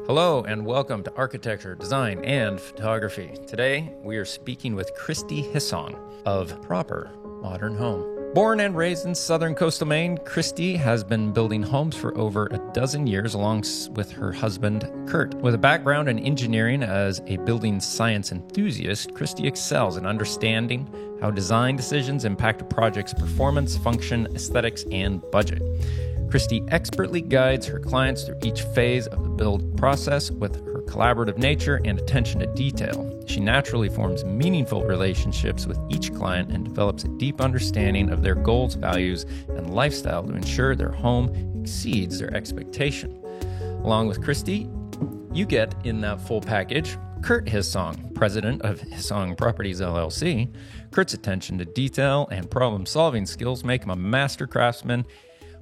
Hello and welcome to Architecture, Design, and Photography. Today we are speaking with Christy Hissong of Proper Modern Home. Born and raised in southern coastal Maine, Christy has been building homes for over a dozen years along with her husband, Kurt. With a background in engineering as a building science enthusiast, Christy excels in understanding how design decisions impact a project's performance, function, aesthetics, and budget. Christy expertly guides her clients through each phase of the build process with her collaborative nature and attention to detail. She naturally forms meaningful relationships with each client and develops a deep understanding of their goals, values, and lifestyle to ensure their home exceeds their expectation. Along with Christy, you get in that full package Kurt Hissong, president of Hissong Properties LLC. Kurt's attention to detail and problem-solving skills make him a master craftsman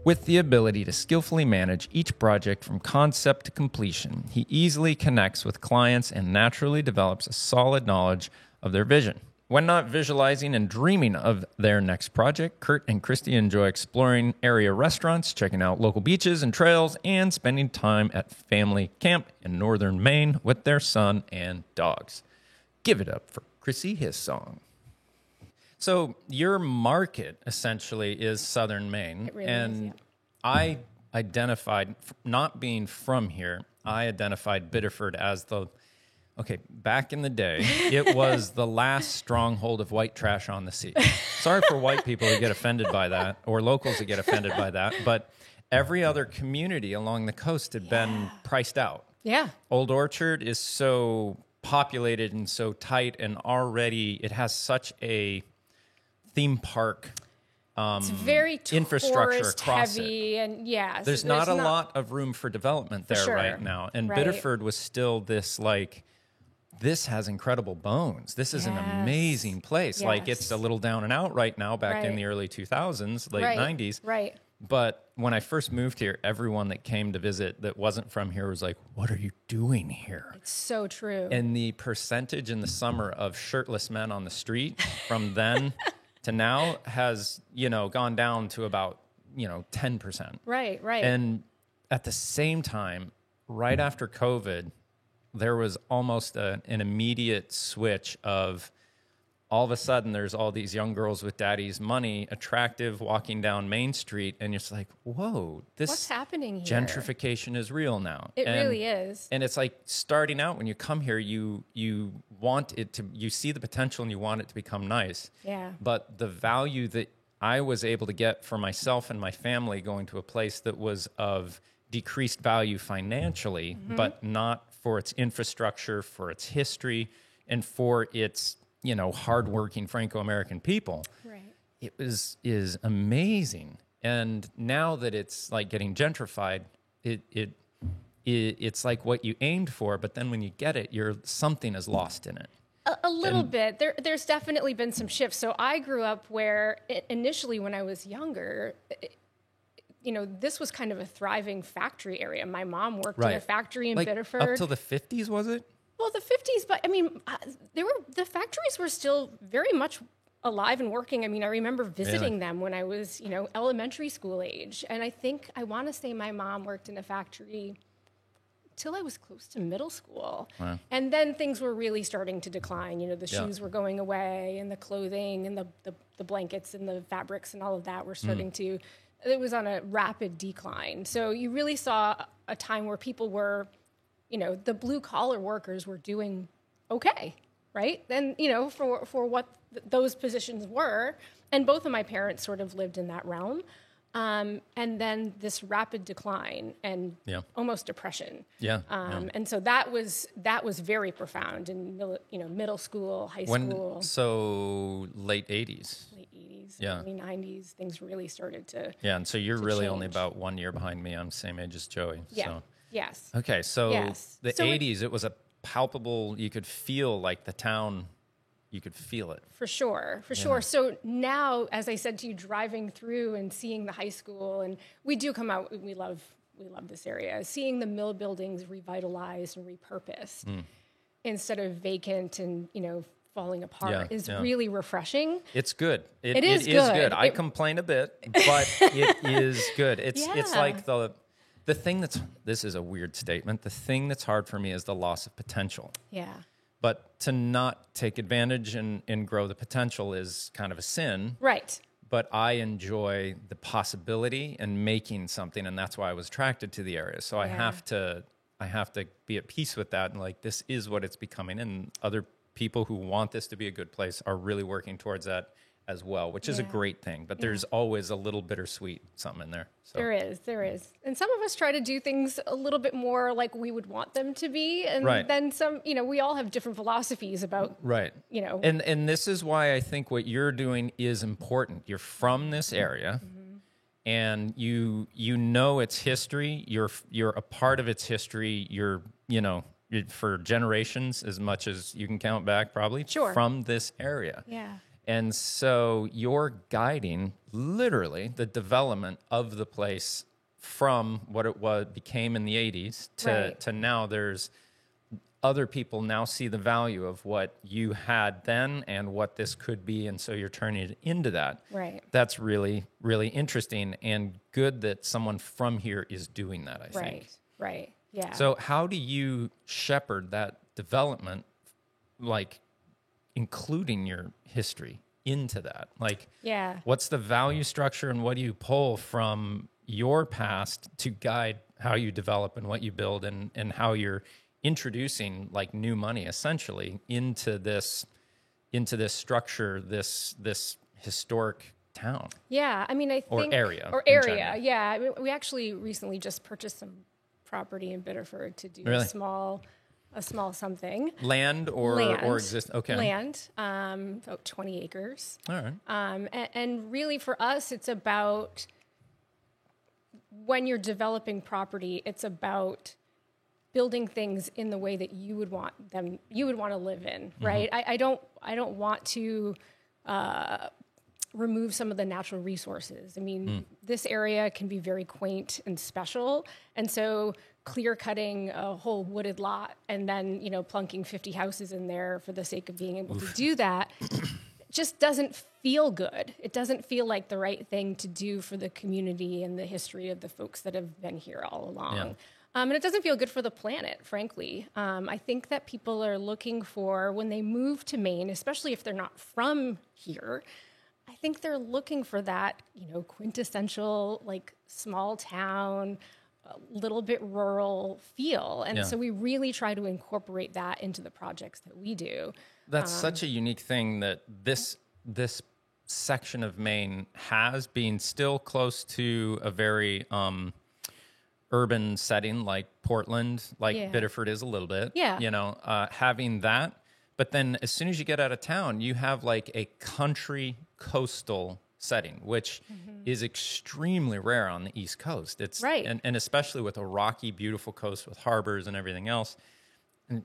with the ability to skillfully manage each project from concept to completion. He easily connects with clients and naturally develops a solid knowledge of their vision. When not visualizing and dreaming of their next project, Kurt and Christy enjoy exploring area restaurants, checking out local beaches and trails, and spending time at family camp in northern Maine with their son and dogs. Give it up for Christy Hissong. So your market essentially is southern Maine. It really and is, yeah. I identified, not being from here, I identified Biddeford as back in the day, it was the last stronghold of white trash on the sea. Sorry for white people who get offended by that, or locals that get offended by that, but every other community along the coast had been priced out. Yeah. Old Orchard is so populated and so tight, and already it has such a theme park It's very infrastructure tourist across heavy, it. and yeah, so There's not a lot of room for development there sure. right now. And Right. Biddeford was still this this has incredible bones. This is an Yes. amazing place. Like Yes. it's a little down and out right now back in Right. the early 2000s, late right. 90s. Right. But when I first moved here, everyone that came to visit that wasn't from here was like, what are you doing here? It's so true. And the percentage in the summer of shirtless men on the street from then to now has, gone down to about, 10%. right. And at the same time, right after COVID, there was almost an immediate switch of all of a sudden there's all these young girls with daddy's money, attractive, walking down Main Street. And you're just like, whoa, What's happening here? gentrification is real now. It really is. And it's like starting out when you come here, you want it to, you see the potential and you want it to become nice. Yeah. But the value that I was able to get for myself and my family going to a place that was of decreased value financially, but not for its infrastructure, for its history, and for its, hardworking Franco-American people. Right. Is amazing. And now that it's like getting gentrified, it's like what you aimed for, but then when you get it, something is lost in it. A little bit. There's definitely been some shifts. So I grew up where initially when I was younger, this was kind of a thriving factory area. My mom worked in a factory in Biddeford. Up till the 50s, was it? Well, the 50s, but I mean, the factories were still very much alive and working. I mean, I remember visiting them when I was, elementary school age. And I want to say my mom worked in a factory till I was close to middle school. Wow. And then things were really starting to decline. The shoes were going away, and the clothing and the blankets and the fabrics and all of that were starting to, it was on a rapid decline. So you really saw a time where people were, the blue collar workers were doing okay, right? And, for what those positions were. And both of my parents sort of lived in that realm. And then this rapid decline and almost depression. And so that was very profound in middle school, high school. So late 80s. Late 80s, Yeah. early 90s, things really started to And so you're really only change. about 1 year behind me. I'm the same age as Joey. Yeah. So. Yes. Okay, so Yes. the So 80s, it was a palpable, you could feel like the town, you could feel it. For sure. So now, as I said to you, driving through and seeing the high school, and we do come out, we love this area, seeing the mill buildings revitalized and repurposed instead of vacant and, falling apart is really refreshing. It's good. It is good. good. I complain a bit, but it is good. It's like This is a weird statement. The thing that's hard for me is the loss of potential. Yeah. But to not take advantage and grow the potential is kind of a sin. Right. But I enjoy the possibility and making something, and that's why I was attracted to the area. So I have to be at peace with that, and like, this is what it's becoming, and other people who want this to be a good place are really working towards that as well, which is a great thing. But there's always a little bittersweet something in there. So. There is. And some of us try to do things a little bit more like we would want them to be. And then some, we all have different philosophies about, And this is why I think what you're doing is important. You're from this area, and you know its history. You're a part of its history. You're for generations, as much as you can count back, probably from this area. Yeah. And so you're guiding literally the development of the place from what it became in the 80s to now. There's other people now see the value of what you had then and what this could be. And so you're turning it into that. Right. That's really, really interesting, and good that someone from here is doing that, I think. Right. Yeah. So how do you shepherd that development, like, including your history into that? Like, what's the value structure, and what do you pull from your past to guide how you develop and what you build, and how you're introducing like new money essentially into this structure, this historic town? Yeah. I mean, I think area. Yeah. I mean, we actually recently just purchased some property in Biddeford to do a small something. Land or exist? Okay. Land, about 20 acres. All right. And really for us, it's about, when you're developing property, it's about building things in the way that you would want to live in, right? I don't want to remove some of the natural resources. I mean, this area can be very quaint and special. And so clear cutting a whole wooded lot and then, plunking 50 houses in there for the sake of being able to do that just doesn't feel good. It doesn't feel like the right thing to do for the community and the history of the folks that have been here all along. Yeah. And it doesn't feel good for the planet, frankly. I think that people are looking for, when they move to Maine, especially if they're not from here, I think they're looking for that, quintessential, like, small town, a little bit rural feel. And so we really try to incorporate that into the projects that we do. That's such a unique thing that this section of Maine has, being still close to a very urban setting like Portland, like Biddeford is a little bit. Yeah. Having that. But then as soon as you get out of town, you have like a country coastal setting, which is extremely rare on the East Coast. It's and especially with a rocky, beautiful coast with harbors and everything else. And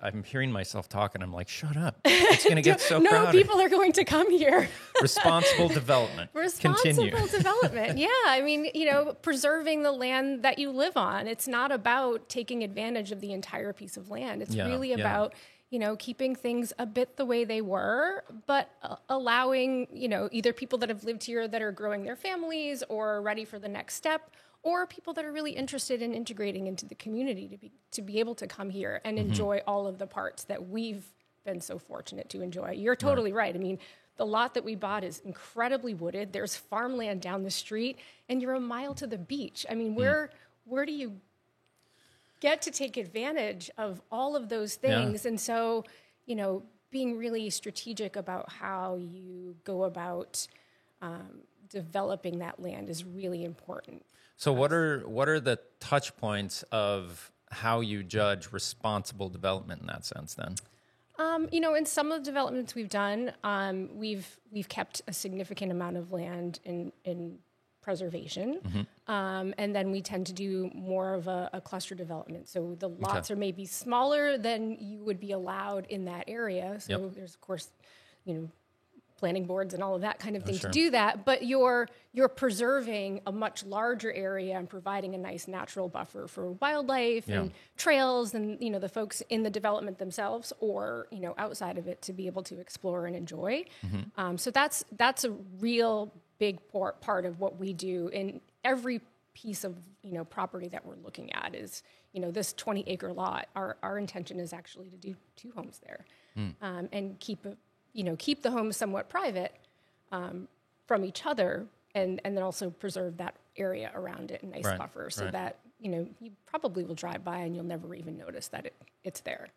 I'm hearing myself talking. I'm like, shut up. It's going to get so crowded. No, people are going to come here. Responsible development. Responsible development. Yeah. I mean, preserving the land that you live on. It's not about taking advantage of the entire piece of land. It's really about, keeping things a bit the way they were, but allowing, either people that have lived here that are growing their families or ready for the next step, or people that are really interested in integrating into the community to be able to come here and enjoy all of the parts that we've been so fortunate to enjoy. You're totally right. I mean, the lot that we bought is incredibly wooded. There's farmland down the street, and you're a mile to the beach. I mean, where do you get to take advantage of all of those things? And so, being really strategic about how you go about developing that land is really important. So what are the touch points of how you judge responsible development in that sense then? In some of the developments we've done, we've kept a significant amount of land in preservation. And then we tend to do more of a cluster development. So the lots are maybe smaller than you would be allowed in that area. So there's, of course, planning boards and all of that kind of thing to do that, but you're preserving a much larger area and providing a nice natural buffer for wildlife and trails and the folks in the development themselves or outside of it to be able to explore and enjoy. So that's a real big part of what we do in every piece of, property that we're looking at is, this 20-acre lot. Our intention is actually to do 2 homes there, and keep the homes somewhat private from each other, and then also preserve that area around it, a nice buffer, so that you probably will drive by and you'll never even notice that it's there.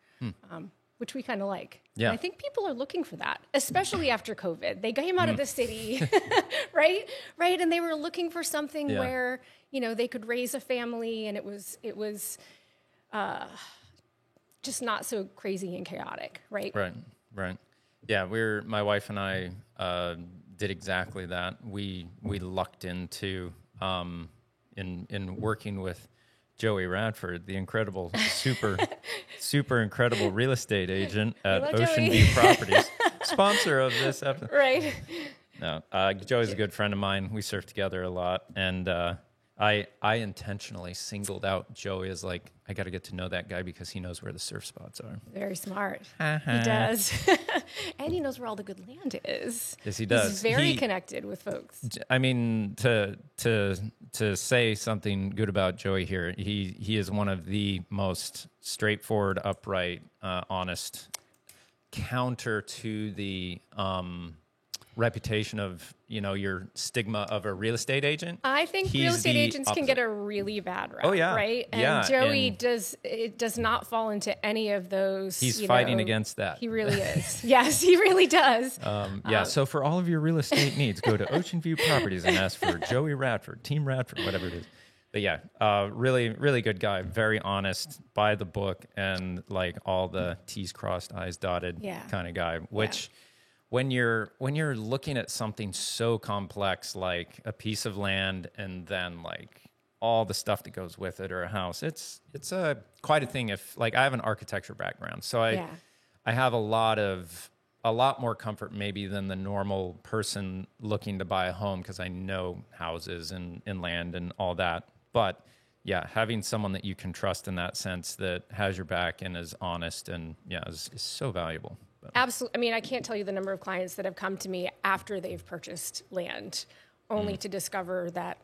Which we kind of like. Yeah. And I think people are looking for that, especially after COVID. They came out of the city, right? And they were looking for something where, they could raise a family, and it was just not so crazy and chaotic, right? Right. Yeah, my wife and I did exactly that. We lucked into in working with Joey Radford, the incredible, super incredible real estate agent at Ocean View Properties, sponsor of this episode. Right. No, Joey's a good friend of mine. We surf together a lot, and I intentionally singled out Joey as like, I got to get to know that guy because he knows where the surf spots are. Very smart. He does. And he knows where all the good land is. Yes, he does. He's very connected with folks. I mean, to say something good about Joey here, he is one of the most straightforward, upright, honest, counter to the reputation of, your stigma of a real estate agent. I think real estate agents can get a really bad rap. Oh, yeah. Right? And Joey does not fall into any of those. He's fighting against that. He really is. Yes, he really does. So for all of your real estate needs, go to Ocean View Properties and ask for Joey Radford, Team Radford, whatever it is. But yeah, really, really good guy. Very honest, by the book, and like all the T's crossed, I's dotted kind of guy, which... Yeah. When you're looking at something so complex like a piece of land and then like all the stuff that goes with it or a house, it's quite a thing. If like I have an architecture background, so I have a lot more comfort maybe than the normal person looking to buy a home because I know houses and land and all that. But yeah, having someone that you can trust in that sense that has your back and is honest and is so valuable. Absolutely. I mean, I can't tell you the number of clients that have come to me after they've purchased land only to discover that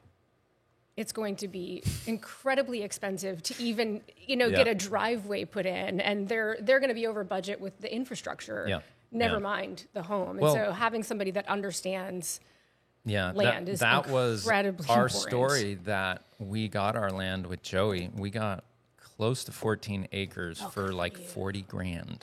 it's going to be incredibly expensive to even, get a driveway put in, and they're going to be over budget with the infrastructure. Yeah. Never mind the home. And so having somebody that understands land is that was our story that we got our land with Joey. We got close to 14 acres for like $40,000. Get out.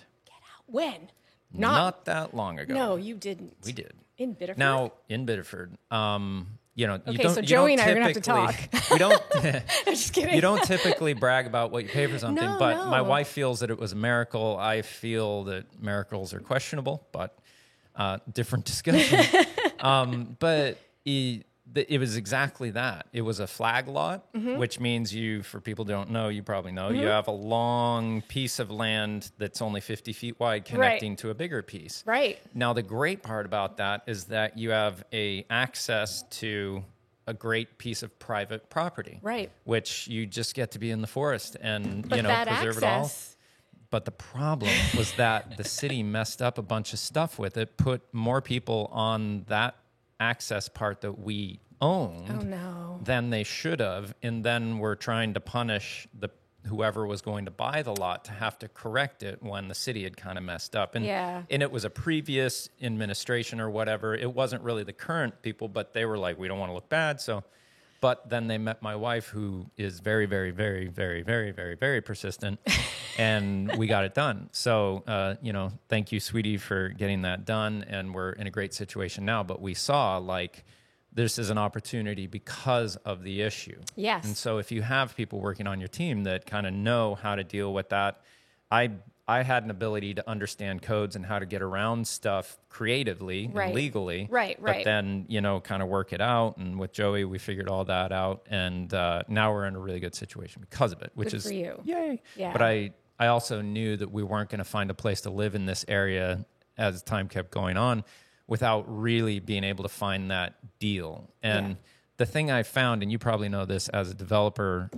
When? Not that long ago. No, you didn't. We did. In Biddeford? Now, in Biddeford. So Joey and I are going to have to talk. We don't, I'm just kidding. You don't typically brag about what you pay for something, but my wife feels that it was a miracle. I feel that miracles are questionable, but different discussion. But it was exactly that. It was a flag lot, which means for people who don't know, you probably know, you have a long piece of land that's only 50 feet wide connecting to a bigger piece. Right. Now, the great part about that is that you have access to a great piece of private property. Right. Which you just get to be in the forest and, that preserve it all. But the problem was that the city messed up a bunch of stuff with it, put more people on that access part that we owned than they should have, and then we're trying to punish whoever was going to buy the lot to have to correct it when the city had kind of messed up. And it was a previous administration or whatever. It wasn't really the current people, but they were like, we don't want to look bad. But then they met my wife, who is very, very, very, very, very, very, very persistent, and we got it done. So, thank you, sweetie, for getting that done, and we're in a great situation now. But we saw, this is an opportunity because of the issue. Yes. And so if you have people working on your team that kind of know how to deal with that, I had an ability to understand codes and how to get around stuff creatively and legally. Right. But then, kind of work it out. And with Joey, we figured all that out. And now we're in a really good situation because of it, which good is for you. Yay. Yeah. But I also knew that we weren't going to find a place to live in this area as time kept going on without really being able to find that deal. And the thing I found, and you probably know this as a developer,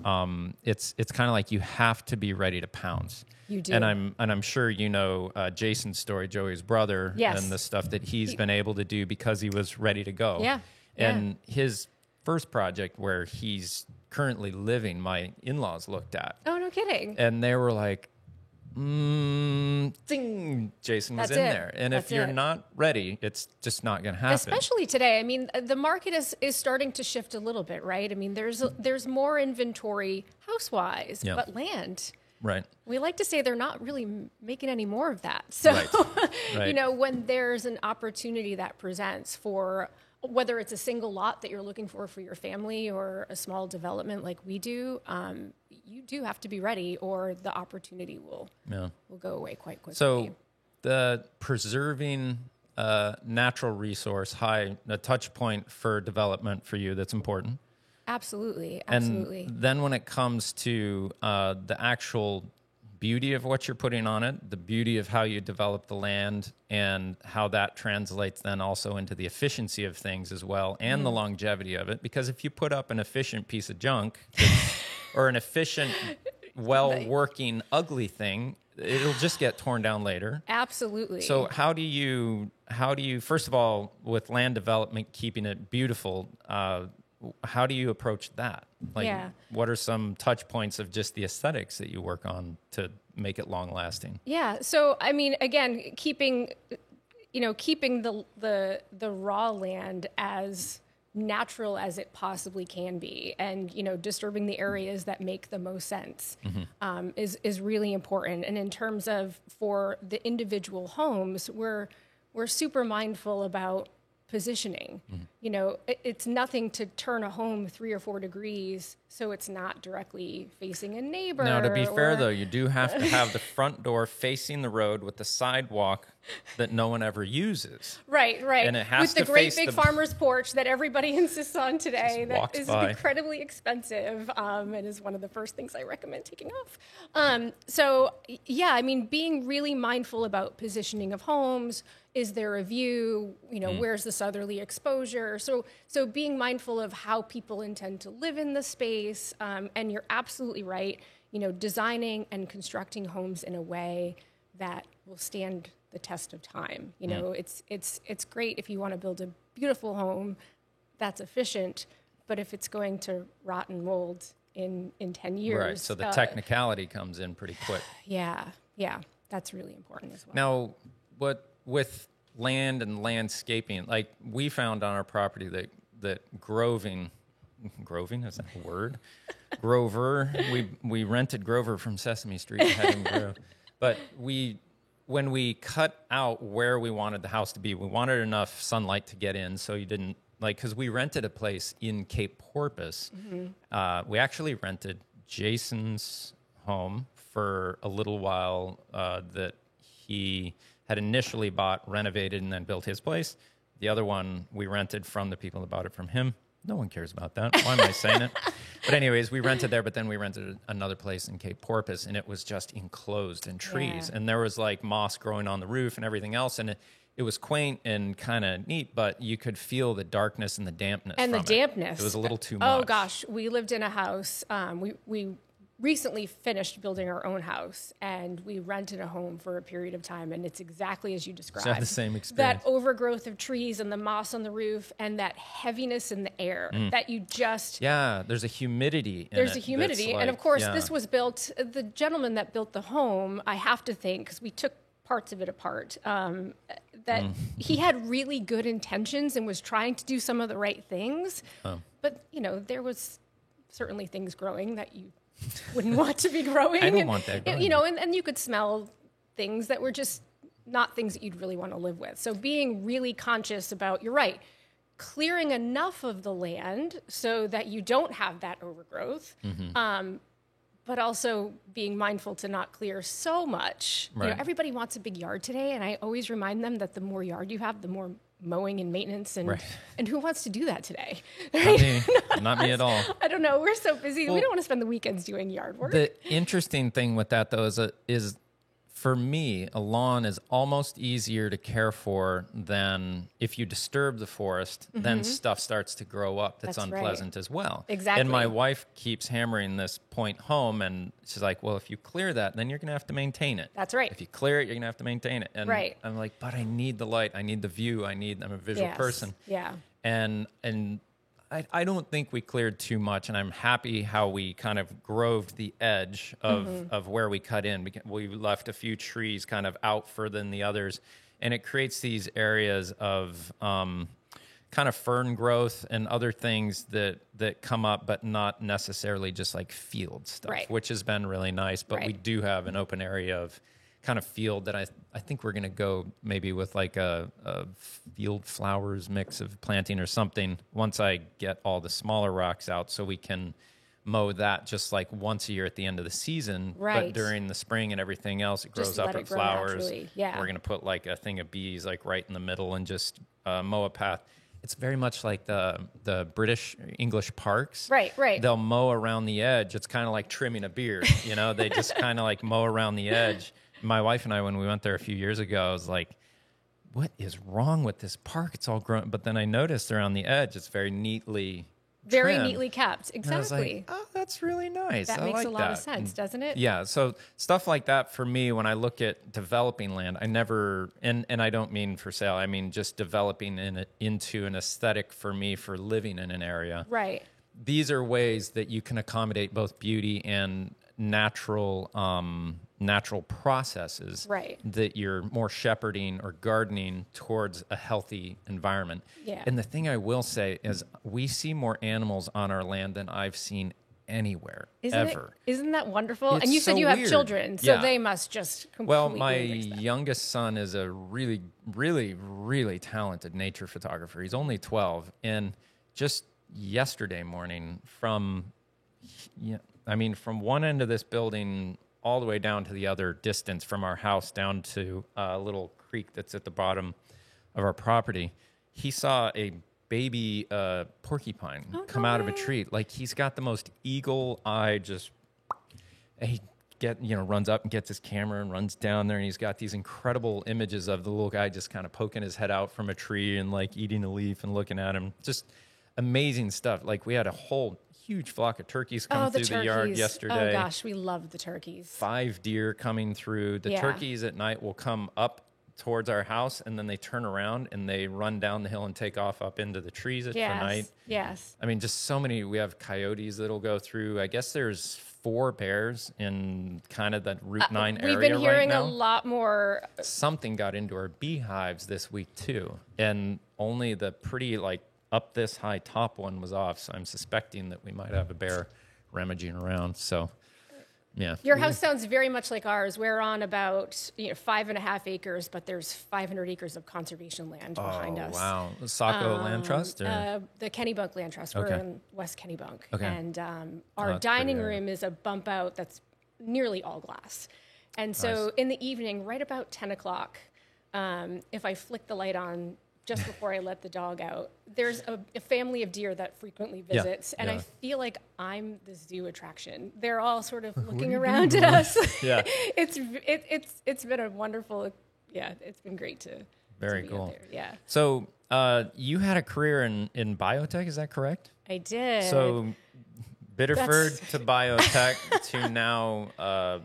it's kind of like you have to be ready to pounce. You do. And I'm sure Jason's story, Joey's brother, and the stuff that he's been able to do because he was ready to go. Yeah. And his first project where he's currently living, my in-laws looked at. Oh, no kidding. And they were like, ding, Jason was in there. And if you're not ready, it's just not going to happen. Especially today. I mean, the market is starting to shift a little bit, right? I mean, there's more inventory house-wise, but land. Right. We like to say they're not really making any more of that. So, right. You know, when there's an opportunity that presents for whether it's a single lot that you're looking for your family or a small development like we do, you do have to be ready or the opportunity will go away quite quickly. So the preserving natural resource, a touch point for development for you that's important. Absolutely. And then when it comes to the actual beauty of what you're putting on it, the beauty of how you develop the land and how that translates then also into the efficiency of things as well and the longevity of it. Because if you put up an efficient piece of junk or an efficient, well-working, ugly thing, it'll just get torn down later. Absolutely. So how do you, first of all, with land development, keeping it beautiful, how do you approach that? Like, what are some touch points of just the aesthetics that you work on to make it long lasting? Yeah. So, I mean, again, keeping the raw land as natural as it possibly can be, and disturbing the areas that make the most sense is really important. And in terms of for the individual homes, we're super mindful about positioning. It's nothing to turn a home 3 or 4 degrees so it's not directly facing a neighbor. Now, to be fair, though, you do have to have the front door facing the road with the sidewalk that no one ever uses. Right. And it has with the great big farmer's porch that everybody insists on today that is incredibly expensive and is one of the first things I recommend taking off. So, yeah, I mean, being really mindful about positioning of homes. Is there a view? Where's the southerly exposure? So being mindful of how people intend to live in the space. And you're absolutely right. Designing and constructing homes in a way that will stand the test of time. It's great if you want to build a beautiful home that's efficient, but if it's going to rot and mold in 10 years. Right. So the technicality comes in pretty quick. Yeah. That's really important as well. Now, with land and landscaping, like we found on our property that groving, is that a word? Grover. We rented Grover from Sesame Street and had him grow. But when we cut out where we wanted the house to be, we wanted enough sunlight to get in so you didn't, because we rented a place in Cape Porpoise. We actually rented Jason's home for a little while that he had initially bought, renovated, and then built his place. The other one we rented from the people that bought it from him. No one cares about that. Why am I saying it? But anyways, we rented there, but then we rented another place in Cape Porpoise, and it was just enclosed in trees. And there was like moss growing on the roof and everything else, and it was quaint and kind of neat, but you could feel the darkness and the dampness and from the dampness. It was a little too much. Oh, gosh. We lived in a house. We recently finished building our own house, and we rented a home for a period of time, and it's exactly as you described. It's the same experience. That overgrowth of trees and the moss on the roof and that heaviness in the air that you just... Yeah, there's a humidity in There's it a humidity, like, and of course, this was built... The gentleman that built the home, I have to think, because we took parts of it apart, that he had really good intentions and was trying to do some of the right things, but, there was certainly things growing that you wouldn't want to be growing. I don't want that growing. And you could smell things that were just not things that you'd really want to live with. So being really conscious about, you're right, clearing enough of the land so that you don't have that overgrowth, but also being mindful to not clear so much. Right. Everybody wants a big yard today, and I always remind them that the more yard you have, the more mowing and maintenance, and who wants to do that today? Not me at all. I don't know. We're so busy. We don't want to spend the weekends doing yard work. The interesting thing with that, though, is for me, a lawn is almost easier to care for than if you disturb the forest, then stuff starts to grow up that's unpleasant as well. Exactly. And my wife keeps hammering this point home, and she's like, well, if you clear that, then you're going to have to maintain it. That's right. If you clear it, you're going to have to maintain it. And I'm like, but I need the light. I need the view. I'm a visual person. Yeah. And I don't think we cleared too much, and I'm happy how we kind of groved the edge of where we cut in. We left a few trees kind of out further than the others, and it creates these areas of kind of fern growth and other things that come up, but not necessarily just like field stuff, right. which has been really nice. But right. we do have an open area of kind of field that I think we're going to go maybe with like a field flowers mix of planting or something once I get all the smaller rocks out, so we can mow that just like once a year at the end of the season. Right. But during the spring and everything else, it grows just up and flowers. Naturally. Yeah. We're going to put like a thing of bees like right in the middle and just mow a path. It's very much like the British English parks. Right. They'll mow around the edge. It's kind of like trimming a beard. They just kind of like mow around the edge. My wife and I, when we went there a few years ago, I was like, what is wrong with this park? It's all grown. But then I noticed around the edge, it's very neatly kept. Exactly. And I was like, oh, that's really nice. That makes a lot of sense, doesn't it? Yeah. So stuff like that for me, when I look at developing land, I never, and I don't mean for sale, I mean just developing into an aesthetic for me for living in an area. Right. These are ways that you can accommodate both beauty and natural processes, right. that you're more shepherding or gardening towards a healthy environment. Yeah. And the thing I will say is we see more animals on our land than I've seen anywhere ever. Isn't that wonderful? It's and you said so you have weird. children, so Yeah. they must just completely Well, my understand. youngest son is a really, really, really talented nature photographer. He's only 12. And just yesterday morning from one end of this building all the way down to the other distance from our house down to a little creek that's at the bottom of our property, he saw a baby porcupine come out of a tree. Like, he's got the most eagle eye, runs up and gets his camera and runs down there, and he's got these incredible images of the little guy just kind of poking his head out from a tree and like eating a leaf and looking at him. Just amazing stuff. Like, we had a whole huge flock of turkeys come through the yard yesterday. Oh gosh, we love the turkeys. 5 deer coming through. The turkeys at night will come up towards our house, and then they turn around and they run down the hill and take off up into the trees for night. Yes. I mean, just so many. We have coyotes that'll go through. I guess there's 4 bears in kind of that Route 9 area right now. We've been hearing a lot more. Something got into our beehives this week too, and only the pretty up this high top one was off. So I'm suspecting that we might have a bear rummaging around. So, yeah. Your house sounds very much like ours. We're on about 5.5 acres, but there's 500 acres of conservation land behind us. Oh, wow. The Saco Land Trust? Or? The Kennebunk Land Trust. We're in West Kennebunk. Okay. And our dining room is a bump out that's nearly all glass. And so in the evening, right about 10 o'clock, if I flick the light on just before I let the dog out, there's a family of deer that frequently visits, and I feel like I'm the zoo attraction. They're all sort of looking around at us. Yeah. It's been a wonderful, it's been great to Very be cool. out there. Yeah. So you had a career in biotech, is that correct? I did. So Biddeford to biotech to now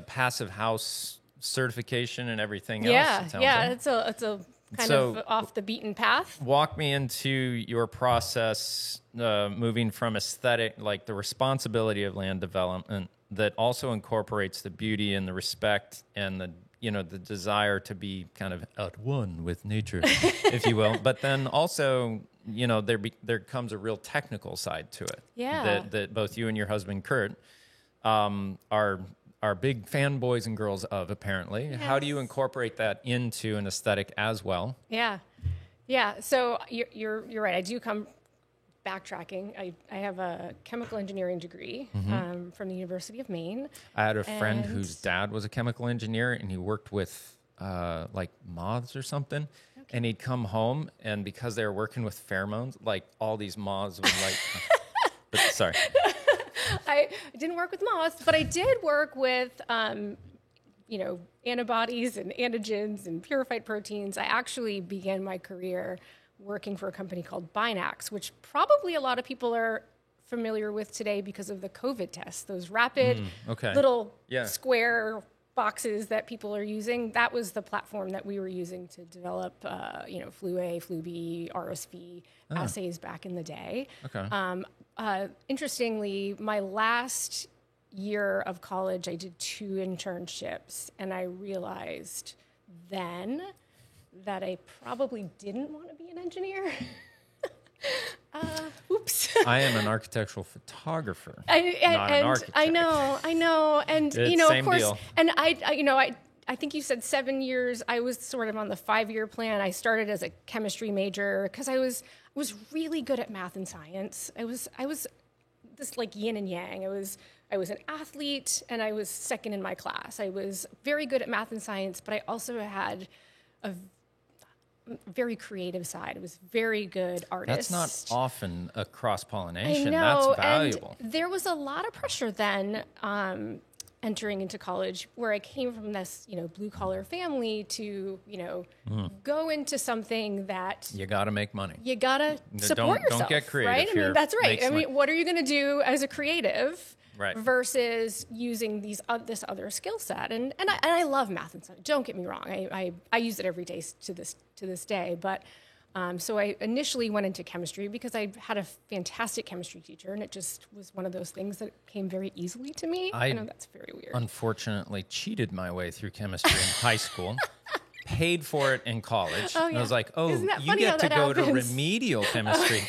passive house certification and everything else. It's a kind of off the beaten path. Walk me into your process, moving from aesthetic, like the responsibility of land development that also incorporates the beauty and the respect and the desire to be kind of at one with nature, if you will. But then also, there comes a real technical side to it. Yeah. That both you and your husband Kurt are big fanboys and girls of, apparently. Yes. How do you incorporate that into an aesthetic as well? Yeah. So you're right. I do come backtracking. I have a chemical engineering degree from the University of Maine. I had a friend whose dad was a chemical engineer, and he worked with moths or something. Okay. And he'd come home, and because they were working with pheromones, all these moths would but, sorry. I didn't work with moths, but I did work with, antibodies and antigens and purified proteins. I actually began my career working for a company called Binax, which probably a lot of people are familiar with today because of the COVID tests, those rapid little square boxes that people are using, that was the platform that we were using to develop, Flu A, Flu B, RSV assays back in the day. Okay. Interestingly, my last year of college, I did 2 internships, and I realized then that I probably didn't want to be an engineer. Oops. I am an architectural photographer, not an architect. I know. And, Same of course, deal. and I think you said 7 years. I was sort of on the 5-year plan. I started as a chemistry major because I was really good at math and science. I was this like yin and yang. I was an athlete and I was second in my class. I was very good at math and science, but I also had a very creative side. I was very good artist. That's not often a cross-pollination. I know, That's valuable. and there was a lot of pressure then entering into college, where I came from this, blue-collar family to, go into something that You got to make money. you gotta support yourself. Don't get creative right? here. That's right. Make What are you going to do as a creative? Right. Versus using this other skill set, and I love math and science. Don't get me wrong, I use it every day to this day. But so I initially went into chemistry because I had a fantastic chemistry teacher, and it just was one of those things that came very easily to me. I know that's very weird. Unfortunately, cheated my way through chemistry in high school. Paid for it in college. Oh, And I was yeah. like, Isn't that you funny get how to that go to happens? remedial chemistry.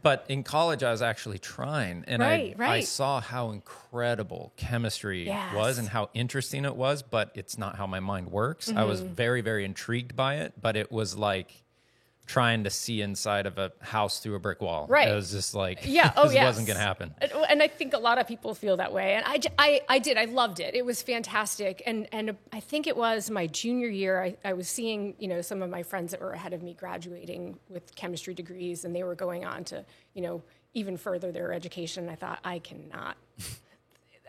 But in college, I was actually trying. And I Right. saw how incredible chemistry was and how interesting it was, but it's not how my mind works. I was very, very intrigued by it, but it was like trying to see inside of a house through a brick wall. Right. It was just like, this wasn't going to happen. And I think a lot of people feel that way. And I did. I loved it. It was fantastic. And I think it was my junior year. I was seeing, some of my friends that were ahead of me graduating with chemistry degrees, and they were going on to, even further their education. I thought, I cannot.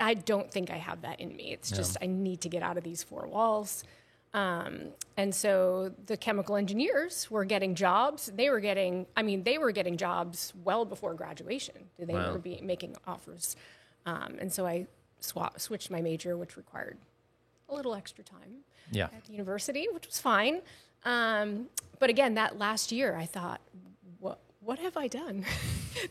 I don't think I have that in me. It's just I need to get out of these 4 walls. And so the chemical engineers were getting jobs. They were getting jobs well before graduation. They were making offers. And so I switched my major, which required a little extra time at the university, which was fine. But again, that last year, I thought, what have I done?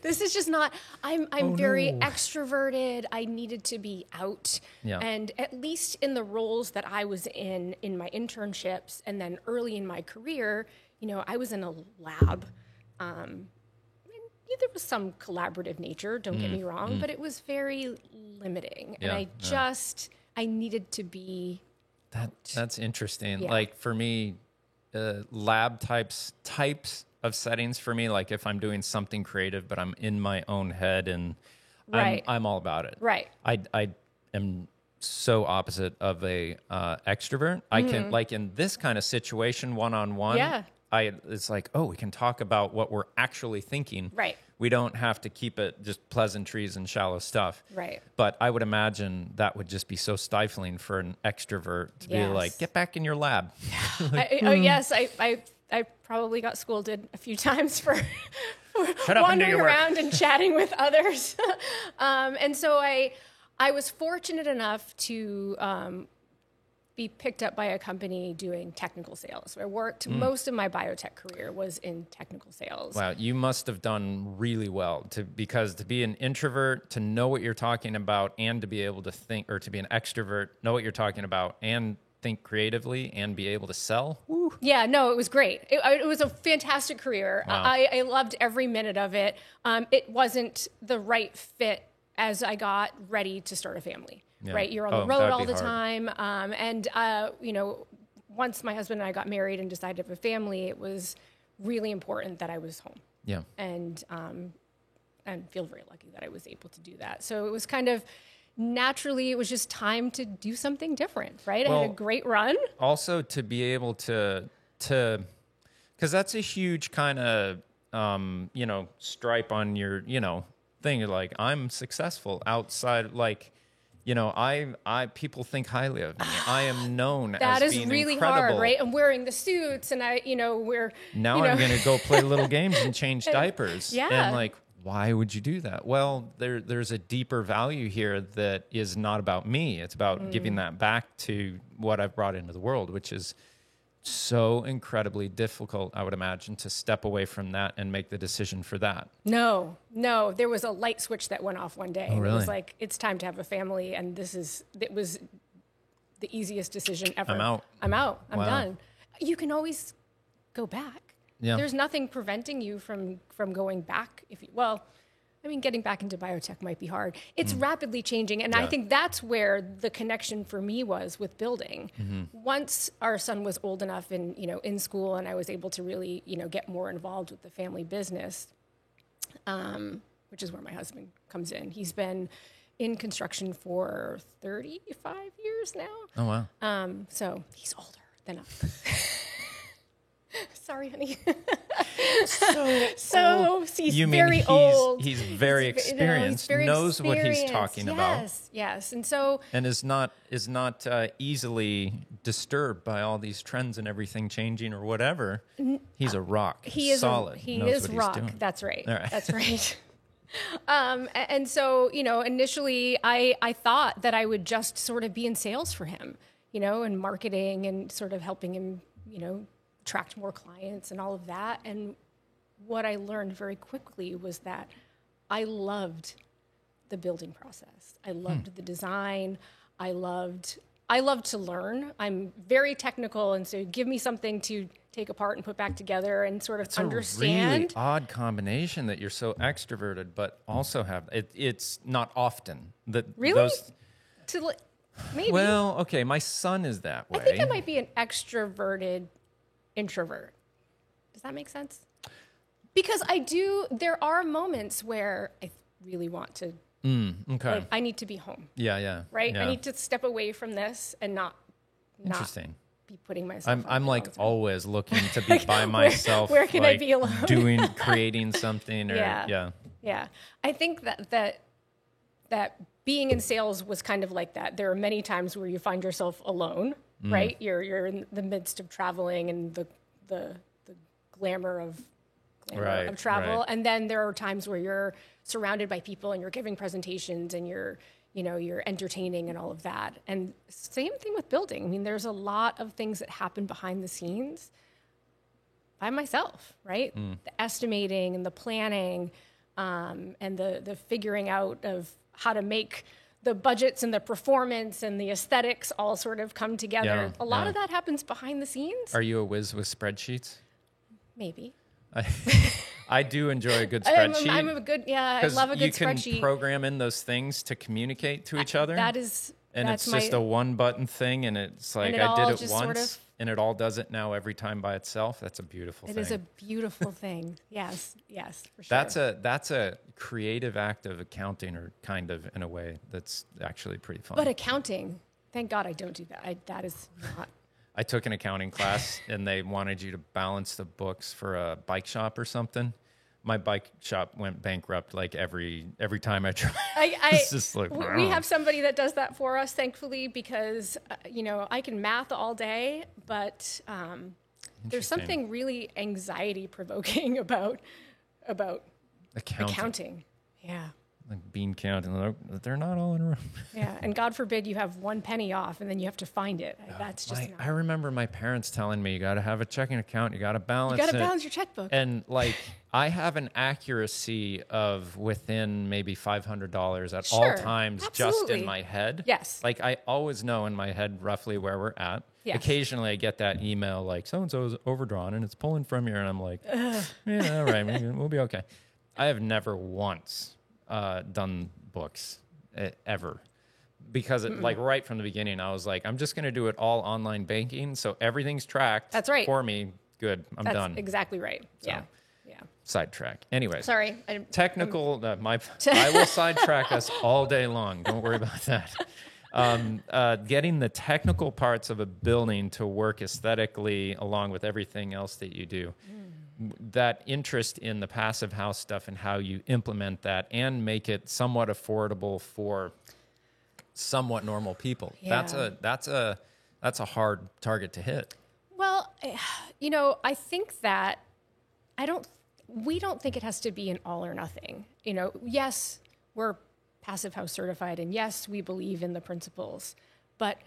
This is just not, I'm very extroverted. I needed to be out. Yeah. And at least in the roles that I was in my internships, and then early in my career, I was in a lab. And there was some collaborative nature, don't get me wrong, but it was very limiting. And I needed to be out. That's interesting. Yeah. Like for me, lab types of settings for me, like if I'm doing something creative, but I'm in my own head and I'm all about it. Right. I am so opposite of a extrovert. I can, like in this kind of situation, one-on-one, it's like, we can talk about what we're actually thinking. Right. We don't have to keep it just pleasantries and shallow stuff. Right. But I would imagine that would just be so stifling for an extrovert to be like, get back in your lab. Yes, I probably got scolded a few times for Shut up and do wandering your work. around and chatting with others. And so I was fortunate enough to be picked up by a company doing technical sales. So I worked, most of my biotech career was in technical sales. Wow, you must have done really well because to be an introvert, to know what you're talking about, and to be able to think, or to be an extrovert, know what you're talking about, and think creatively, and be able to sell. Woo. Yeah, no, it was great. It was a fantastic career. Wow. I loved every minute of it. It wasn't the right fit as I got ready to start a family. Yeah. Right, you're on the road that'd all be the hard. time, once my husband and I got married and decided to have a family, it was really important that I was home. Yeah. And feel very lucky that I was able to do that. So it was kind of naturally, it was just time to do something different, right? I had a great run. Also, to be able to, because that's a huge kind of, stripe on your, thing. Like, I'm successful outside, like, people think highly of me. I am known That as is being really incredible. hard, right? I'm wearing the suits, and Now I'm going to go play little games and change diapers. Yeah. And like, why would you do that? Well, there's a deeper value here that is not about me. It's about giving that back to what I've brought into the world, which is so incredibly difficult, I would imagine, to step away from that and make the decision for that. No, there was a light switch that went off one day. Oh, really? It was like, it's time to have a family, and it was the easiest decision ever. I'm out. I'm Wow. done. You can always go back. Yeah. There's nothing preventing you from going back. Getting back into biotech might be hard. It's rapidly changing, and I think that's where the connection for me was with building. Once our son was old enough and in school, and I was able to really get more involved with the family business, which is where my husband comes in. He's been in construction for 35 years now. Oh, wow. So he's older than us. Sorry, honey. So he's very old. He's very experienced. Knows what he's talking about. Yes, and is not easily disturbed by all these trends and everything changing or whatever. He's a rock. He is solid. He is rock. That's right. All right. That's right. And so initially I thought that I would just sort of be in sales for him, and marketing and sort of helping him, attract more clients and all of that. And what I learned very quickly was that I loved the building process. I loved the design. I loved to learn. I'm very technical, and so give me something to take apart and put back together and sort of understand. It's a really odd combination that you're so extroverted, but also have it's not often that really. Maybe. Well, okay, my son is that way. I think I might be an extroverted introvert. Does that make sense? Because there are moments where I really want to, okay. I need to be home. Yeah. Right? Yeah. I need to step away from this and not Interesting. be putting myself I'm like always looking to be by myself. Where can I be alone? Creating something. Or, Yeah. I think that being in sales was kind of like that. There are many times where you find yourself alone, right? You're in the midst of traveling and the glamour of travel. Right. And then there are times where you're surrounded by people and you're giving presentations and you're entertaining and all of that. And same thing with building. I mean, there's a lot of things that happen behind the scenes by myself, right? The estimating and the planning, and the figuring out of how to make the budgets and the performance and the aesthetics all sort of come together. Yeah, a lot of that happens behind the scenes. Are you a whiz with spreadsheets? Maybe. I do enjoy a good spreadsheet. I love a good spreadsheet. You can program in those things to communicate to each other. That's it's just a one button thing, and it's like I did it once, and it all does it now every time by itself. That's a beautiful thing. It is a beautiful thing. Yes, for sure. That's a creative act of accounting, or kind of, in a way that's actually pretty fun. But accounting, thank God I don't do that. That is not. I took an accounting class, and they wanted you to balance the books for a bike shop or something. My bike shop went bankrupt like every time I tried. It's just like, we have somebody that does that for us, thankfully, because I can math all day, but there's something really anxiety provoking about accounting. Yeah. Like bean counting, they're not all in a row. Yeah, and God forbid you have one penny off and then you have to find it. That's just I remember my parents telling me, you got to have a checking account, you got to balance it. You got to balance your checkbook. And like, I have an accuracy of within maybe $500 at all times, just in my head. Yes. Like, I always know in my head roughly where we're at. Yes. Occasionally I get that email like, so-and-so is overdrawn and it's pulling from here. And I'm like, yeah, all right, we'll be okay. I have never once done books ever, because like right from the beginning I was like, I'm just going to do it all online banking, so everything's tracked. That's right. For me. Good. That's done. Exactly right. So, yeah. Sidetrack. Anyways, sorry. Technical. I will sidetrack us all day long. Don't worry about that. Getting the technical parts of a building to work aesthetically along with everything else that you do. That interest in the passive house stuff and how you implement that and make it somewhat affordable for somewhat normal people. Yeah. That's a hard target to hit. Well, I think that we don't think it has to be an all or nothing. You know, yes, we're Passive House certified, and yes, we believe in the principles, but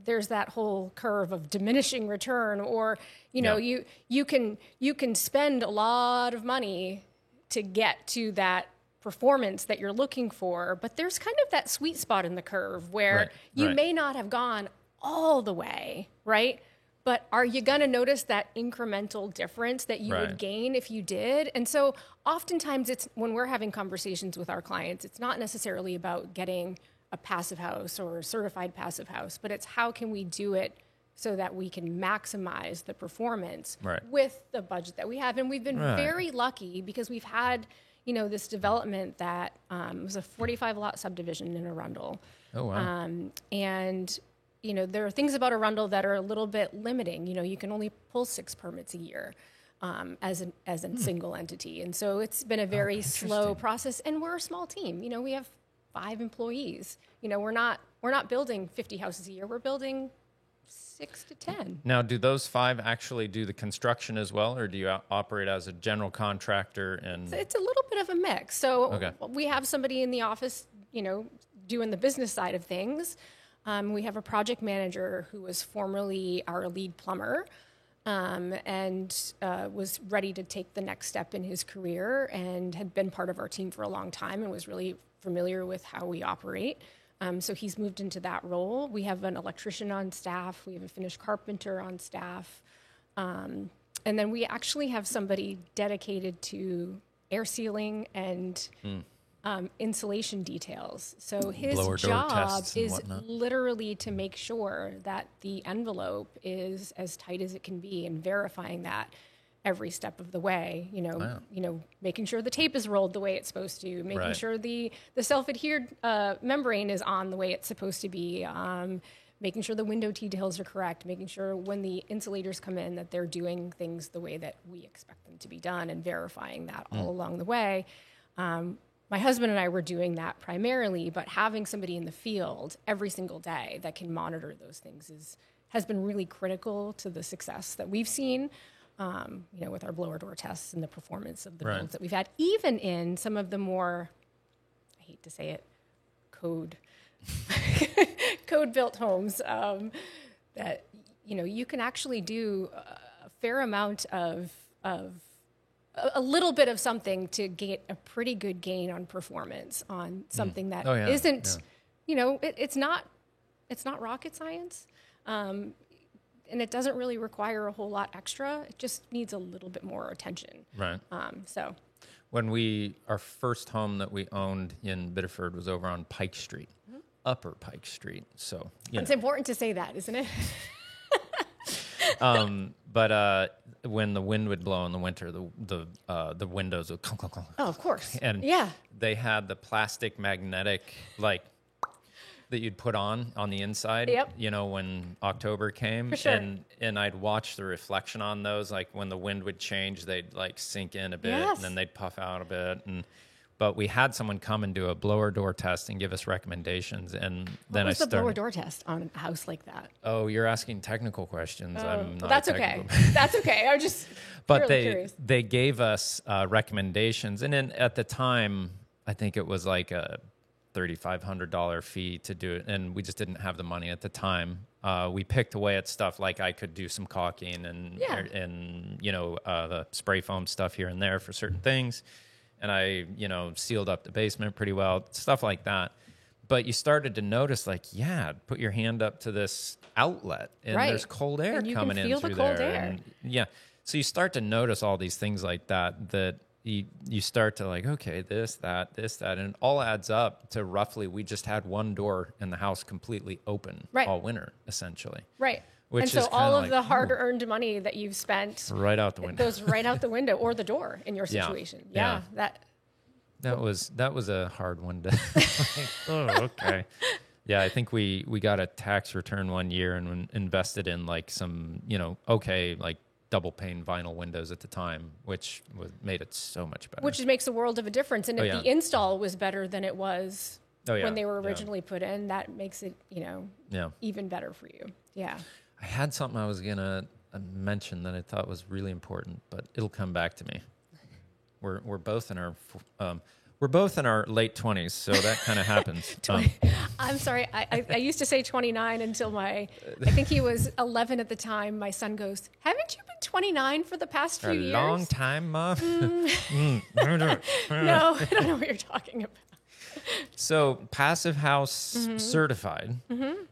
there's that whole curve of diminishing return, or, you know, you can spend a lot of money to get to that performance that you're looking for, but there's kind of that sweet spot in the curve where you may not have gone all the way, right? But are you going to notice that incremental difference that you would gain if you did? And so oftentimes it's when we're having conversations with our clients, it's not necessarily about getting a Passive House or a certified Passive House, but it's how can we do it so that we can maximize the performance with the budget that we have. And we've been very lucky because we've had, you know, this development that was a 45-lot subdivision in Arundel. Oh, wow. And you know, there are things about Arundel that are a little bit limiting. You know, you can only pull 6 permits a year as a single entity. And so it's been a very slow process. And we're a small team. You know, we have 5 employees. You know, we're not building 50 houses a year. We're building 6 to 10. Now, do those 5 actually do the construction as well, or do you operate as a general contractor? And it's a little bit of a mix. So we have somebody in the office, you know, doing the business side of things. We have a project manager who was formerly our lead plumber and was ready to take the next step in his career and had been part of our team for a long time and was really familiar with how we operate. So he's moved into that role. We have an electrician on staff. We have a finished carpenter on staff. And then we actually have somebody dedicated to air sealing and insulation details. So his job is literally to make sure that the envelope is as tight as it can be and verifying that every step of the way, you know, making sure the tape is rolled the way it's supposed to, making sure the self-adhered membrane is on the way it's supposed to be, making sure the window details are correct, making sure when the insulators come in that they're doing things the way that we expect them to be done and verifying that all along the way. My husband and I were doing that primarily, but having somebody in the field every single day that can monitor those things has been really critical to the success that we've seen, you know, with our blower door tests and the performance of the builds that we've had, even in some of the more, I hate to say it, code-built homes that, you know, you can actually do a fair amount of a little bit of something to get a pretty good gain on performance on something that isn't, you know, it's not rocket science. And it doesn't really require a whole lot extra. It just needs a little bit more attention. Right. So when our first home that we owned in Biddeford was over on Pike Street, Upper Pike Street. So it's important to say that, isn't it? But when the wind would blow in the winter, the windows would clunk, clunk, clunk. Oh, of course. And they had the plastic magnetic, like, that you'd put on the inside, you know, when October came. For sure. And I'd watch the reflection on those, like when the wind would change, they'd like sink in a bit and then they'd puff out a bit. But we had someone come and do a blower door test and give us recommendations. And then What's the blower door test on a house like that? Oh, you're asking technical questions. I'm not that's okay. That's okay. I'm just really curious. They gave us recommendations. And then at the time, I think it was like a $3,500 fee to do it. And we just didn't have the money at the time. We picked away at stuff like I could do some caulking and you know, the spray foam stuff here and there for certain things. And I, you know, sealed up the basement pretty well, stuff like that. But you started to notice, like, put your hand up to this outlet, and there's cold air coming in through there. And, so you start to notice all these things like that you start to like, okay, this, that, and it all adds up to roughly we just had one door in the house completely open all winter, essentially. Right. Which and so all of the hard-earned money that you've spent right out the window goes right out the window or the door in your situation. That was a hard one to. Okay. Yeah, I think we got a tax return one year and invested in like some, you know, like double pane vinyl windows at the time, which made it so much better. Which makes a world of a difference. And if the install was better than it was when they were originally put in, that makes it, you know, even better for you. Yeah. I had something I was going to mention that I thought was really important, but it'll come back to me. we're both in our late 20s, so that kind of happens. I'm sorry. I used to say 29 until I think he was 11 at the time. My son goes, "Haven't you been 29 for the past few years?" A long time, Mom. No, I don't know what you're talking about. So Passive House certified.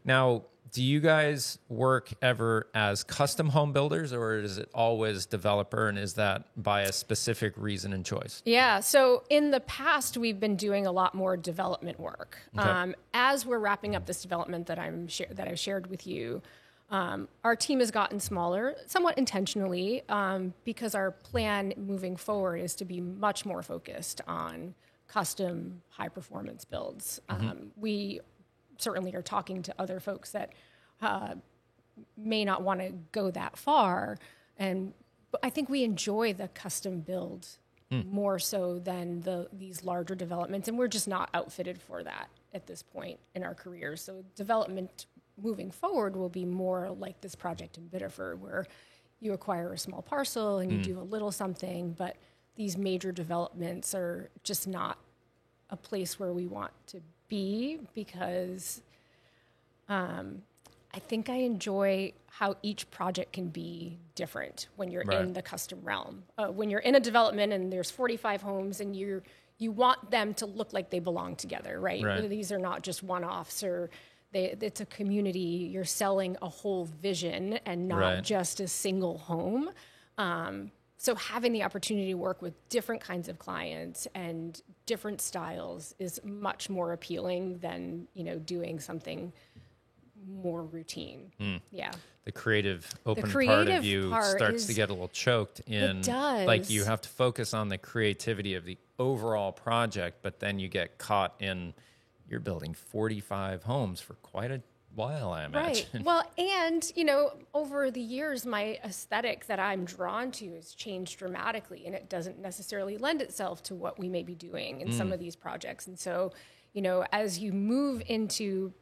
Now, do you guys work ever as custom home builders, or is it always developer, and is that by a specific reason and choice? Yeah, so in the past, we've been doing a lot more development work. Okay. As we're wrapping up this development that I've shared with you, our team has gotten smaller, somewhat intentionally, because our plan moving forward is to be much more focused on custom high-performance builds. We certainly are talking to other folks that may not want to go that far, but I think we enjoy the custom build more so than these larger developments, and we're just not outfitted for that at this point in our careers. So development moving forward will be more like this project in Biddeford, where you acquire a small parcel and you do a little something, but these major developments are just not a place where we want to be, because I think I enjoy how each project can be different when you're in the custom realm. When you're in a development and there's 45 homes and you want them to look like they belong together, right? These are not just one-offs, or it's a community. You're selling a whole vision and not just a single home. So having the opportunity to work with different kinds of clients and different styles is much more appealing than, doing something more routine. Yeah. The creative part of you starts to get a little choked in. It does. Like you have to focus on the creativity of the overall project, but then you get caught in, you're building 45 homes for quite a while, I imagine. Right. Well, and, over the years, my aesthetic that I'm drawn to has changed dramatically, and it doesn't necessarily lend itself to what we may be doing in some of these projects. And so, as you move into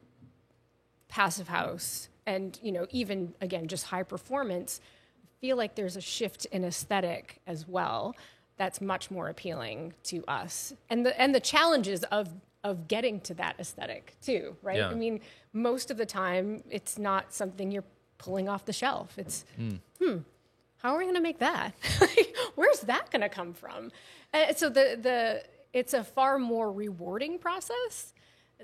Passive House and, even, again, just high performance, I feel like there's a shift in aesthetic as well that's much more appealing to us. And the challenges of getting to that aesthetic too, right? Yeah. I mean, most of the time, it's not something you're pulling off the shelf. It's, how are we going to make that? Where's that going to come from? And so it's a far more rewarding process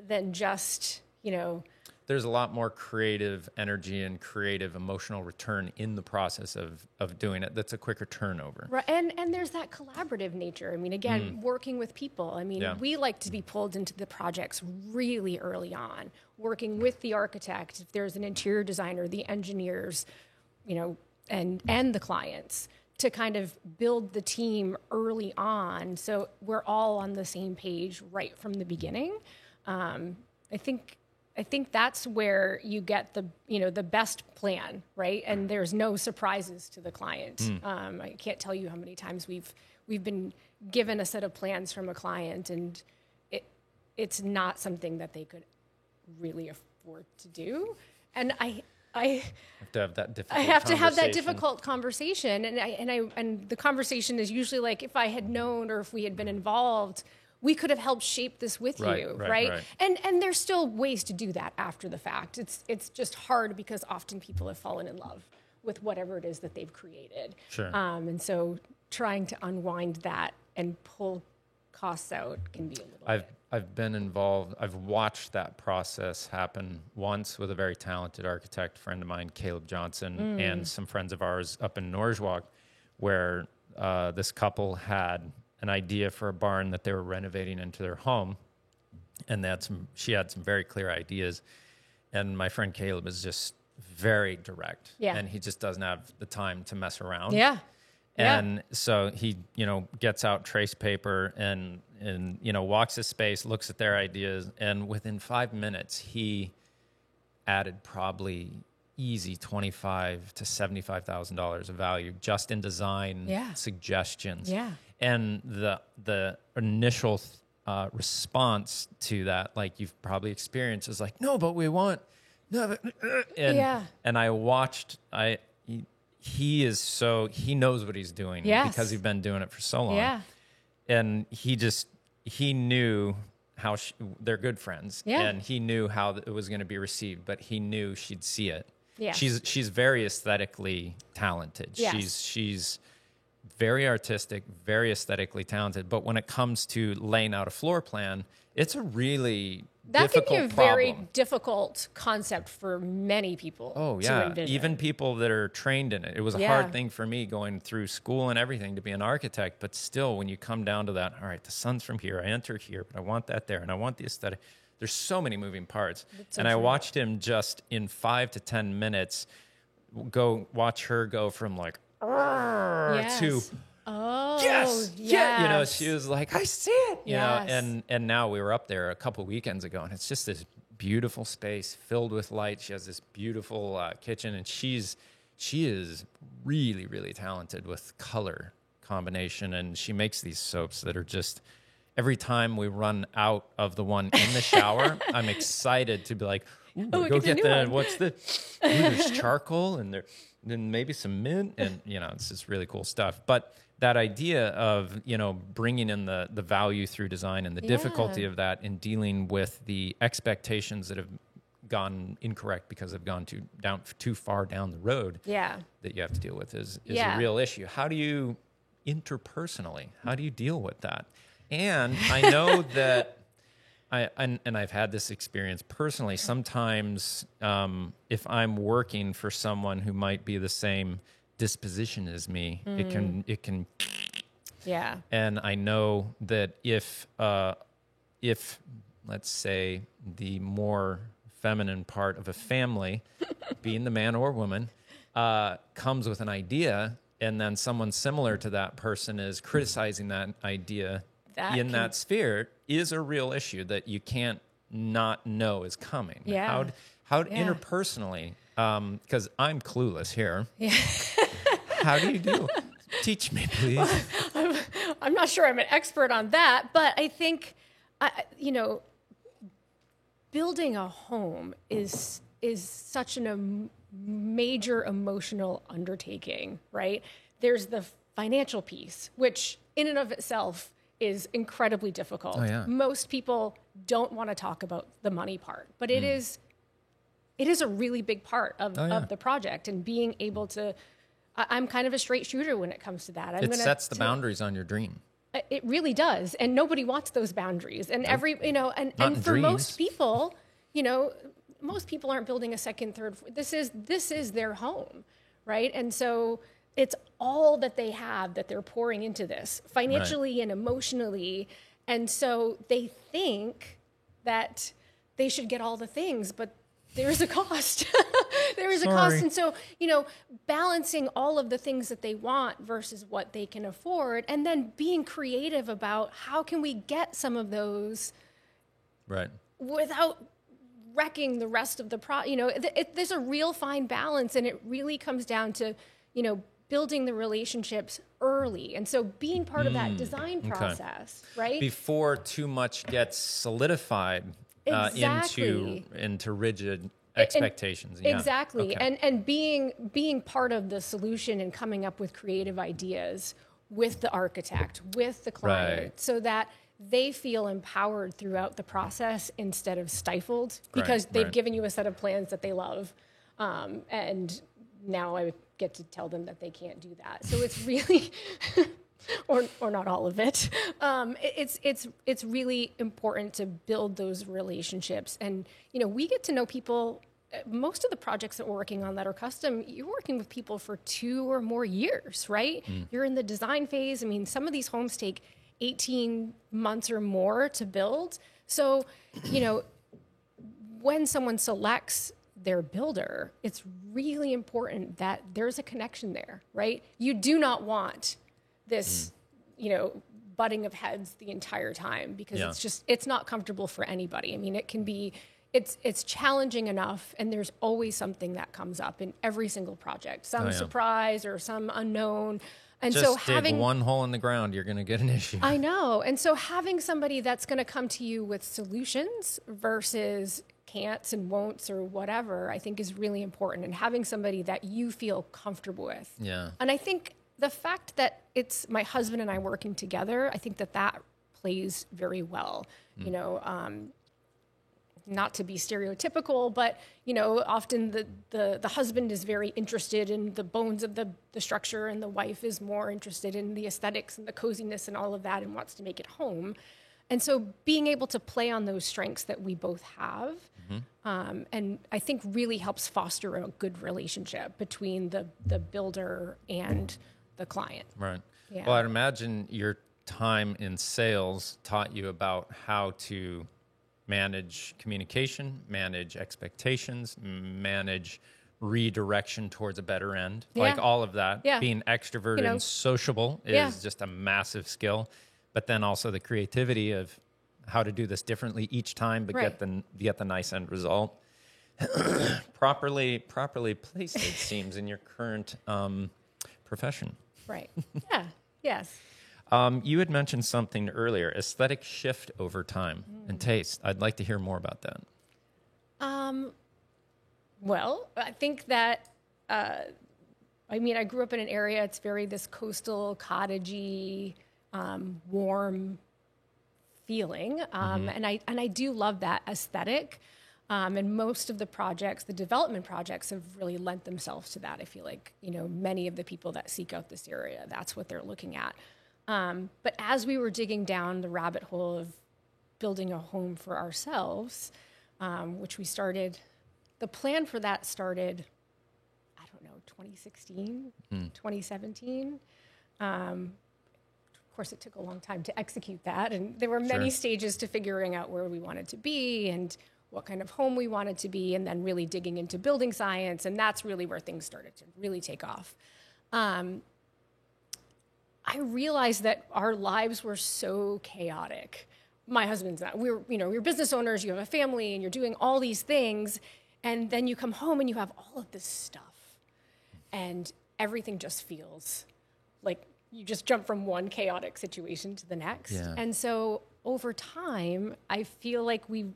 than just, There's a lot more creative energy and creative emotional return in the process of doing it. That's a quicker turnover. Right. And there's that collaborative nature. I mean, again, working with people. I mean, we like to be pulled into the projects really early on, working with the architect, if there's an interior designer, the engineers, and the clients, to kind of build the team early on, so we're all on the same page right from the beginning. I think that's where you get the best plan, right? And there's no surprises to the client. I can't tell you how many times we've been given a set of plans from a client, and it's not something that they could really afford to do. And I have to have that difficult I have to have that difficult conversation, and the conversation is usually like, if I had known or if we had been involved, we could have helped shape this with you, right? And there's still ways to do that after the fact. It's just hard because often people have fallen in love with whatever it is that they've created. Sure. And so trying to unwind that and pull costs out can be a little I've been involved. I've watched that process happen once with a very talented architect friend of mine, Caleb Johnson, and some friends of ours up in Norwalk, where this couple had an idea for a barn that they were renovating into their home, and she had some very clear ideas, and my friend Caleb is just very direct, and he just doesn't have the time to mess around. And so he, gets out trace paper and walks the space, looks at their ideas, and within 5 minutes, he added probably easy $25,000 to $75,000 of value just in design suggestions. And the initial response to that, like you've probably experienced, is like, no, but we want, and I watched, he knows what he's doing because he's been doing it for so long. and he knew how they're good friends, and he knew how it was going to be received, but he knew she'd see it. Yeah. She's very aesthetically talented. Yes. She's very artistic, very aesthetically talented. But when it comes to laying out a floor plan, it's a really difficult can be a problem. very difficult concept for many people. Oh, to yeah. envision. Even people that are trained in it. It was a hard thing for me going through school and everything to be an architect. But still, when you come down to that, all right, the sun's from here, I enter here, but I want that there, and I want the aesthetic. There's so many moving parts. So and I true. watched him just in 5 to 10 minutes watch her go from like, to, yes, yeah. You know, she was like, I see it, you know, and now we were up there a couple weekends ago, and it's just this beautiful space filled with light. She has this beautiful kitchen, and she is really, really talented with color combination, and she makes these soaps that are just, every time we run out of the one in the shower, I'm excited to be like, go get the, what's the, there's charcoal, and then maybe some mint, and, you know, it's just really cool stuff. But that idea of, you know, bringing in the value through design and the difficulty of that in dealing with the expectations that have gone incorrect because they've gone too far down the road that you have to deal with is a real issue. How do you interpersonally, how do you deal with that? And I know that I've had this experience personally. Sometimes if I'm working for someone who might be the same disposition as me, it can. Yeah. And I know that if let's say the more feminine part of a family, being the man or woman, comes with an idea, and then someone similar to that person is criticizing that idea that sphere, is a real issue that you can't not know is coming. Yeah. How interpersonally, because I'm clueless here. Yeah. How do you do? Teach me, please. Well, I'm not sure I'm an expert on that, but I think, you know, building a home is such a major emotional undertaking, right? There's the financial piece, which in and of itself is incredibly difficult. Oh, yeah. Most people don't want to talk about the money part, but it is a really big part of the project, and being able to, I'm kind of a straight shooter when it comes to that. It sets the boundaries on your dream. It really does. And nobody wants those boundaries. And and for most people, you know, most people aren't building a second, third, this is their home, right? And so it's all that they have that they're pouring into this financially and emotionally. And so they think that they should get all the things, but there's a cost. There is a cost. And so, you know, balancing all of the things that they want versus what they can afford, and then being creative about how can we get some of those without wrecking the rest of the there's a real fine balance, and it really comes down to, you know, building the relationships early. And so being part of that design process, right? Before too much gets solidified into rigid expectations. Exactly. Okay. And being part of the solution and coming up with creative ideas with the architect, with the client, so that they feel empowered throughout the process instead of stifled, because they've given you a set of plans that they love. And now I get to tell them that they can't do that. So it's really, or not all of it. It's really important to build those relationships. And, you know, we get to know people. Most of the projects that we're working on that are custom, you're working with people for 2 or more years, right? You're in the design phase. I mean, some of these homes take 18 months or more to build. So, you know, when someone selects their builder, it's really important that there's a connection there, right? You do not want this, you know, butting of heads the entire time, because it's not comfortable for anybody. I mean, it can be, it's challenging enough, and there's always something that comes up in every single project, some surprise or some unknown. And just so dig one hole in the ground, you're going to get an issue. I know. And so having somebody that's going to come to you with solutions versus can'ts and won'ts or whatever, I think is really important. And having somebody that you feel comfortable with. Yeah. And I think the fact that it's my husband and I working together, I think that plays very well. You know, not to be stereotypical, but you know, often the husband is very interested in the bones of the structure, and the wife is more interested in the aesthetics and the coziness and all of that, and wants to make it home. And so being able to play on those strengths that we both have, and I think really helps foster a good relationship between the builder and the client. Right. Yeah. Well, I'd imagine your time in sales taught you about how to manage communication, manage expectations, manage redirection towards a better end. Yeah. Like all of that. Yeah. Being extroverted You know, and sociable is just a massive skill. But then also the creativity of how to do this differently each time, but Right. get the nice end result. properly placed, it seems, in your current profession. Right. Yeah. Yes. You had mentioned something earlier, aesthetic shift over time and taste. I'd like to hear more about that. Well, I think that, I mean, I grew up in an area, it's very this coastal, cottagey, warm feeling. And I do love that aesthetic. And most of the projects, the development projects, have really lent themselves to that. I feel like, you know, many of the people that seek out this area, that's what they're looking at. But as we were digging down the rabbit hole of building a home for ourselves, which we started, the plan for that started, I don't know, 2016, 2017. Of course, it took a long time to execute that. And there were many stages to figuring out where we wanted to be and what kind of home we wanted to be, and then really digging into building science. And that's really where things started to really take off. I realized that our lives were so chaotic. My husband's not. We're business owners, you have a family, and you're doing all these things. And then you come home and you have all of this stuff. And everything just feels like you just jump from one chaotic situation to the next. Yeah. And so over time, I feel like we've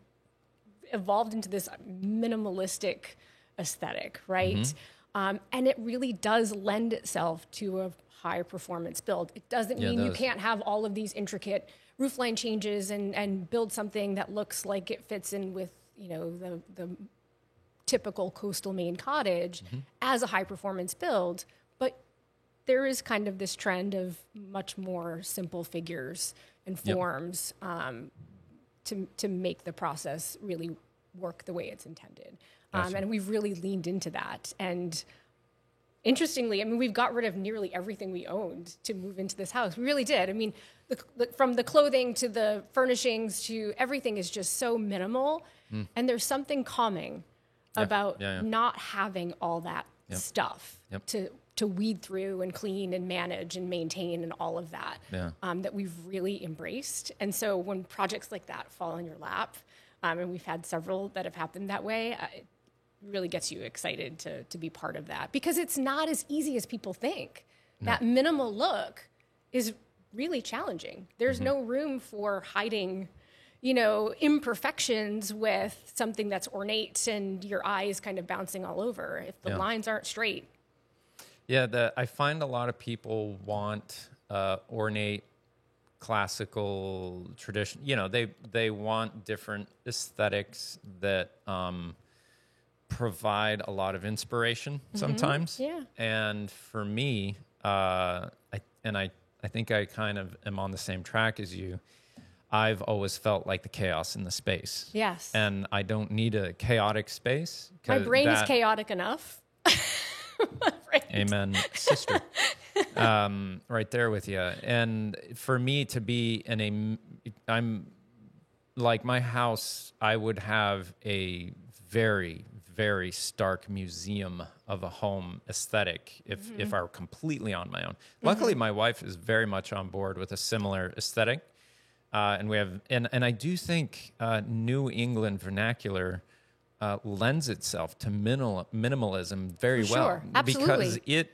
evolved into this minimalistic aesthetic, right? And it really does lend itself to a high performance build. It doesn't mean you can't have all of these intricate roofline changes and build something that looks like it fits in with, you know, the typical coastal Maine cottage as a high performance build. But there is kind of this trend of much more simple figures and forms to make the process really work the way it's intended. And we've really leaned into that. And interestingly, I mean, we've got rid of nearly everything we owned to move into this house. We really did. I mean, from the clothing to the furnishings to everything is just so minimal. And there's something calming about not having all that stuff to weed through and clean and manage and maintain and all of that, that we've really embraced. And so when projects like that fall in your lap, and we've had several that have happened that way, it really gets you excited to be part of that, because it's not as easy as people think. That minimal look is really challenging. There's no room for hiding, you know, imperfections with something that's ornate and your eyes kind of bouncing all over if the lines aren't straight. Yeah, I find a lot of people want ornate, classical, tradition. You know, they want different aesthetics that provide a lot of inspiration sometimes. Yeah. And for me, I think I kind of am on the same track as you. I've always felt like the chaos in the space. Yes. And I don't need a chaotic space. My brain is chaotic enough. Right. Amen, sister. Right there with you. And for me to be I'm like my house, I would have a very, very stark museum of a home aesthetic if I were completely on my own. Luckily, my wife is very much on board with a similar aesthetic. And we have, and I do think New England vernacular lends itself to minimalism very well. Sure, absolutely. Because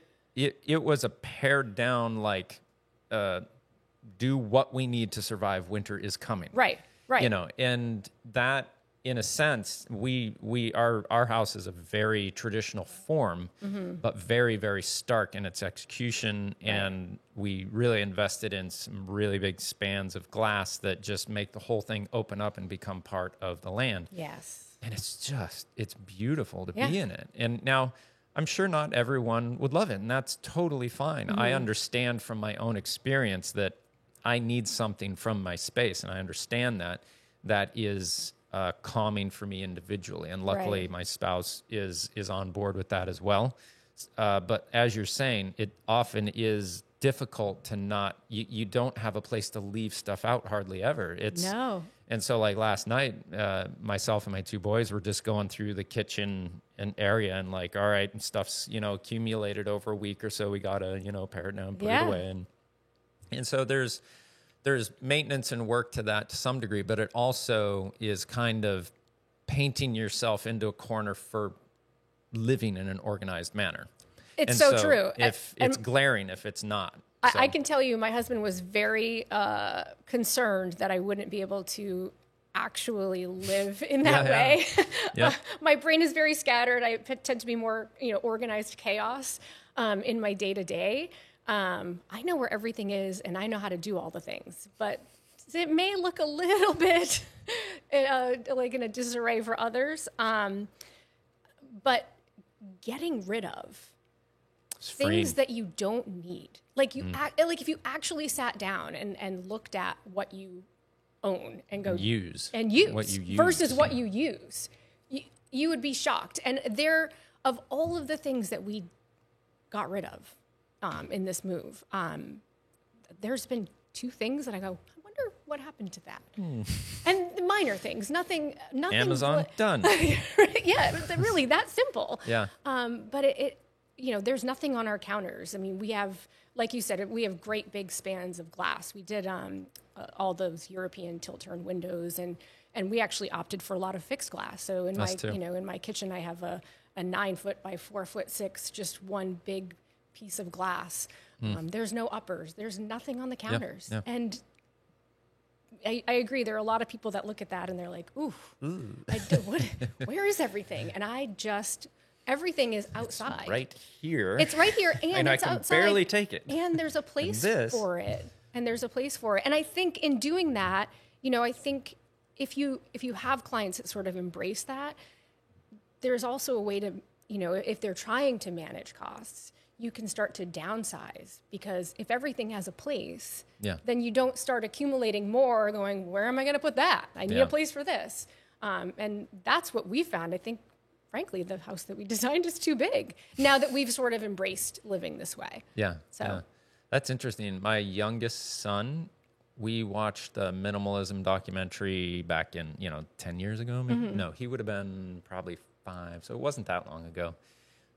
it was a pared down, like, do what we need to survive. Winter is coming. Right. You know, and that in a sense, our house is a very traditional form, but very, very stark in its execution. Right. And we really invested in some really big spans of glass that just make the whole thing open up and become part of the land. Yes. And it's beautiful to be in it. And now, I'm sure not everyone would love it, and that's totally fine. I understand from my own experience that I need something from my space, and I understand that is calming for me individually. And luckily, my spouse is on board with that as well. But as you're saying, it often is difficult to not, you don't have a place to leave stuff out hardly ever. No. And so like last night, myself and my two boys were just going through the kitchen and area and like, all right, stuff's, accumulated over a week or so. We got to, pare it down and put it away. And so there's maintenance and work to that to some degree, but it also is kind of painting yourself into a corner for living in an organized manner. It's so true. If it's glaring, if it's not. So. I can tell you, my husband was very concerned that I wouldn't be able to actually live in that way. Yeah. My brain is very scattered. I tend to be more, organized chaos in my day to day. I know where everything is, and I know how to do all the things, but it may look a little bit like in a disarray for others. But getting rid of things that you don't need. Like like if you actually sat down and looked at what you own and go use what you use versus what you use, you would be shocked. And of all of the things that we got rid of in this move, there's been two things that I go, I wonder what happened to that. And minor things, nothing. Amazon done. Yeah, really that simple. Yeah. But it there's nothing on our counters. I mean, we have, like you said, we have great big spans of glass. We did all those European tilt-turn windows, and we actually opted for a lot of fixed glass. So in my kitchen, I have a 9-foot by 4'6", just one big piece of glass. There's no uppers. There's nothing on the counters. Yeah. And I agree. There are a lot of people that look at that and they're like, ooh. Where is everything? And everything is outside. It's right here. It's right here, and it's outside. I can barely take it. And there's a place for it. And I think in doing that, I think if you have clients that sort of embrace that, there's also a way to, if they're trying to manage costs, you can start to downsize, because if everything has a place, then you don't start accumulating more going, where am I going to put that? I need a place for this. And that's what we found. I think, frankly, the house that we designed is too big now that we've sort of embraced living this way. Yeah. So that's interesting. My youngest son, we watched the minimalism documentary back in, 10 years ago. Maybe? No, he would have been probably 5. So it wasn't that long ago.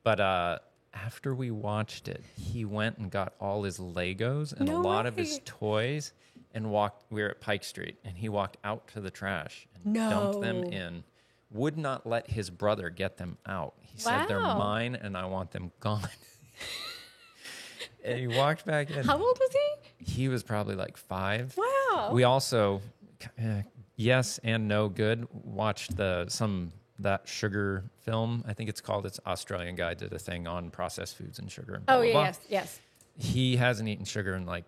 But after we watched it, he went and got all his Legos and a lot of his toys and we were at Pike Street, and he walked out to the trash and dumped them in. Would not let his brother get them out. He said, they're mine and I want them gone. And he walked back in. How old was he? He was probably like 5. Wow. We also, yes and no good, watched that sugar film. I think it's called, it's Australian guy did a thing on processed foods and sugar. And blah, blah, blah. Yes. He hasn't eaten sugar in like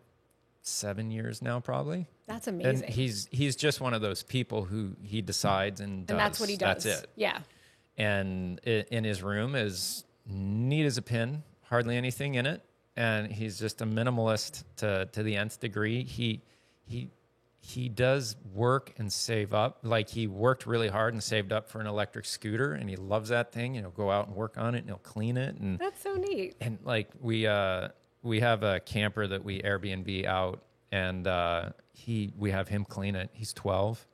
7 years now, probably. That's amazing. And he's just one of those people who he decides and does. And that's what he does. That's it. Yeah. And in his room is neat as a pin, hardly anything in it. And he's just a minimalist to the nth degree. He does work and save up. Like, he worked really hard and saved up for an electric scooter, and he loves that thing. He'll go out and work on it, and he'll clean it. And that's so neat. And like we have a camper that we Airbnb out, and we have him clean it. He's 12,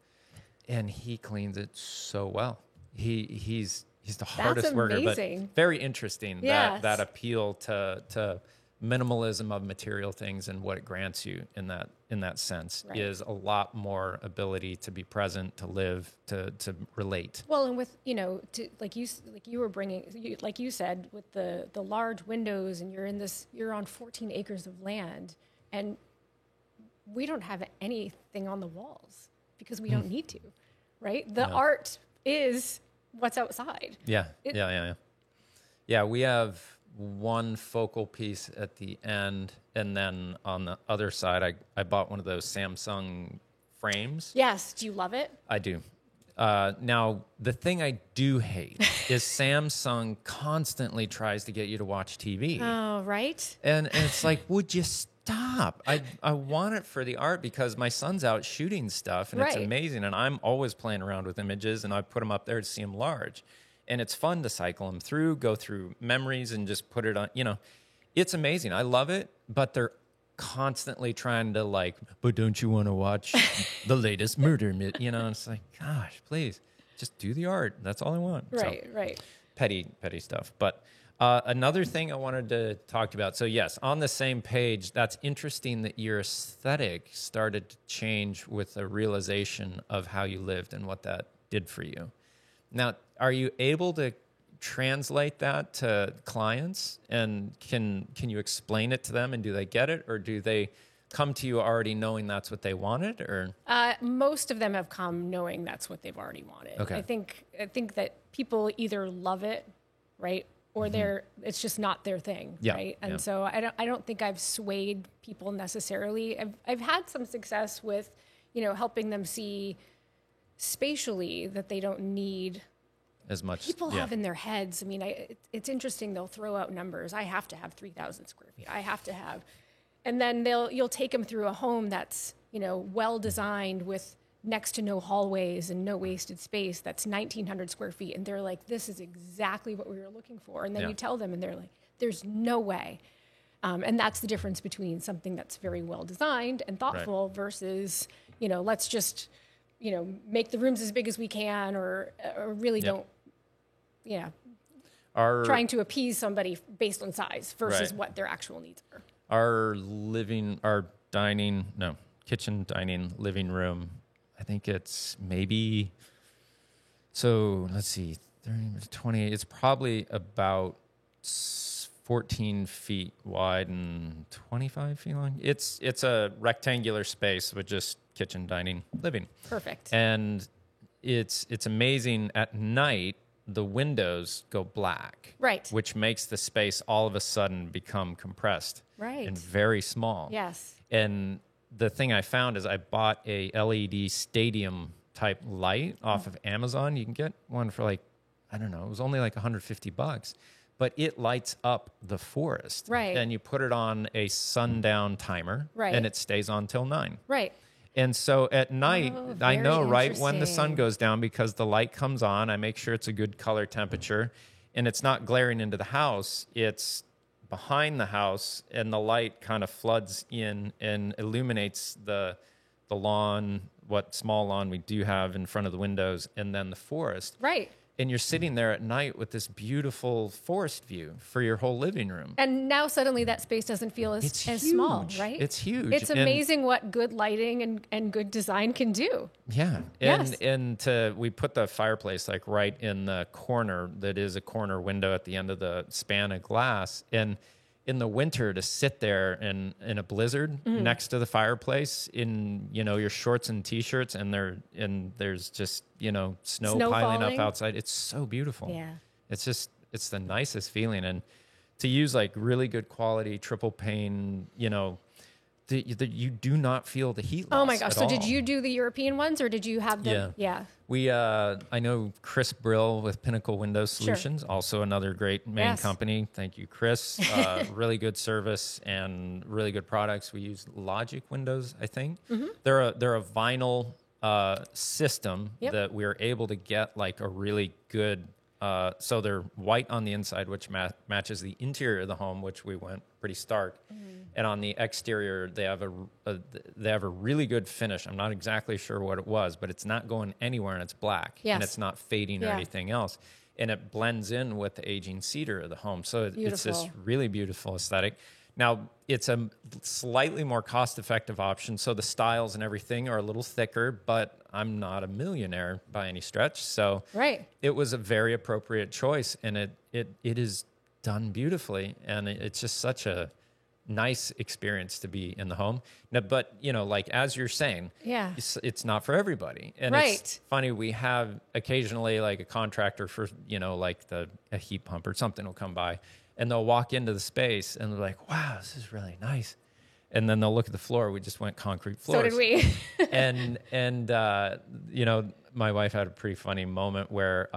and he cleans it so well. He's the hardest worker, but very interesting. Yes. That appeal to minimalism of material things and what it grants you in that sense is a lot more ability to be present, to live, to relate. Well, and with like you were bringing, like you said, with the large windows, and you're on 14 acres of land, and we don't have anything on the walls because we don't need to, right? The art is what's outside. Yeah. Yeah, we have one focal piece at the end, and then on the other side, I bought one of those Samsung frames. Yes. Do you love it? I do. Now, the thing I do hate is Samsung constantly tries to get you to watch TV. Oh, right. And it's like, would you stop? I want it for the art because my son's out shooting stuff, and it's Right. amazing. And I'm always playing around with images, and I put them up there to see them large. And it's fun to cycle them through, go through memories, and just put it on. It's amazing. I love it, but they're constantly trying to like, but don't you want to watch the latest murder? It's like, gosh, please, just do the art. That's all I want. Right. So, Right. petty stuff. But another thing I wanted to talk about. So yes, on the same page, that's interesting that your aesthetic started to change with the realization of how you lived and what that did for you. Now, are you able to translate that to clients, and can you explain it to them, and do they get it, or do they come to you already knowing that's what they wanted? Or Most of them have come knowing that's what they've already wanted. Okay. I think that people either love it, right, or it's just not their thing, Yeah, right? And yeah. so I don't think I've swayed people necessarily. I've had some success with, helping them see spatially that they don't need. as much People have in their heads. I mean, it's interesting. They'll throw out numbers. I have to have 3,000 square feet. I have to have, and then you'll take them through a home that's well designed with next to no hallways and no wasted space. That's 1,900 square feet, and they're like, "This is exactly what we were looking for." And then Yeah. you tell them, and they're like, "There's no way." And that's the difference between something that's very well designed and thoughtful versus let's just make the rooms as big as we can, or really don't. Yeah, trying to appease somebody based on size versus Right. what their actual needs are. Our kitchen, dining, living room, I think it's maybe, so let's see, 30 to 28, it's probably about 14 feet wide and 25 feet long. It's a rectangular space with just kitchen, dining, living. Perfect. And it's amazing. At night, the windows go black. Right. Which makes the space all of a sudden become compressed. Right. And very small. Yes. And the thing I found is I bought a LED stadium type light off of Amazon. You can get one for like, I don't know, it was only like $150, but it lights up the forest. Right. And you put it on a sundown timer. Right. And it stays on till 9. Right. And so at night, Oh, I know very right when the sun interesting. goes down, because the light comes on, I make sure it's a good color temperature, and it's not glaring into the house. It's behind the house, and the light kind of floods in and illuminates the lawn, what small lawn we do have in front of the windows, and then the forest. Right. And you're sitting there at night with this beautiful forest view for your whole living room. And now suddenly that space doesn't feel as It's small, huge. right? It's huge. It's And- amazing what good lighting and good design can do. Yeah, Yes. and we put the fireplace like right in the corner. That is a corner window at the end of the span of glass. And in the winter, to sit there in a blizzard Mm-hmm. next to the fireplace in your shorts and t-shirts, and there's just snow piling falling. up outside. It's so beautiful. Yeah. It's the nicest feeling, and to use like really good quality triple pane, you do not feel the heat loss. Oh my gosh. at So did all. you do the European ones, or did you have them? Yeah. We, I know Chris Brill with Pinnacle Window Solutions, also another great main Yes. company. Thank you, Chris. Really good service and really good products. We use Logic Windows, I think. Mm-hmm. They're a vinyl system Yep. that we are able to get like a really good. So they're white on the inside, which matches the interior of the home, which we went pretty stark. And on the exterior, they have a really good finish. I'm not exactly sure what it was, but it's not going anywhere, and it's black, Yes. and it's not fading or Yeah. anything else. And it blends in with the aging cedar of the home. So it's this Beautiful. really beautiful aesthetic. Now, it's a slightly more cost-effective option, so the styles and everything are a little thicker, but I'm not a millionaire by any stretch. So Right. it was a very appropriate choice, and it is done beautifully, and it's just such a nice experience to be in the home. Now, but, you know, like as you're saying, Yeah. it's not for everybody. And Right. it's funny, we have occasionally like a contractor for, you know, like a heat pump or something will come by and they'll walk into the space and they're like, wow, this is really nice. And then they'll look at the floor. We just went concrete floors. So did we. and you know, my wife had a pretty funny moment where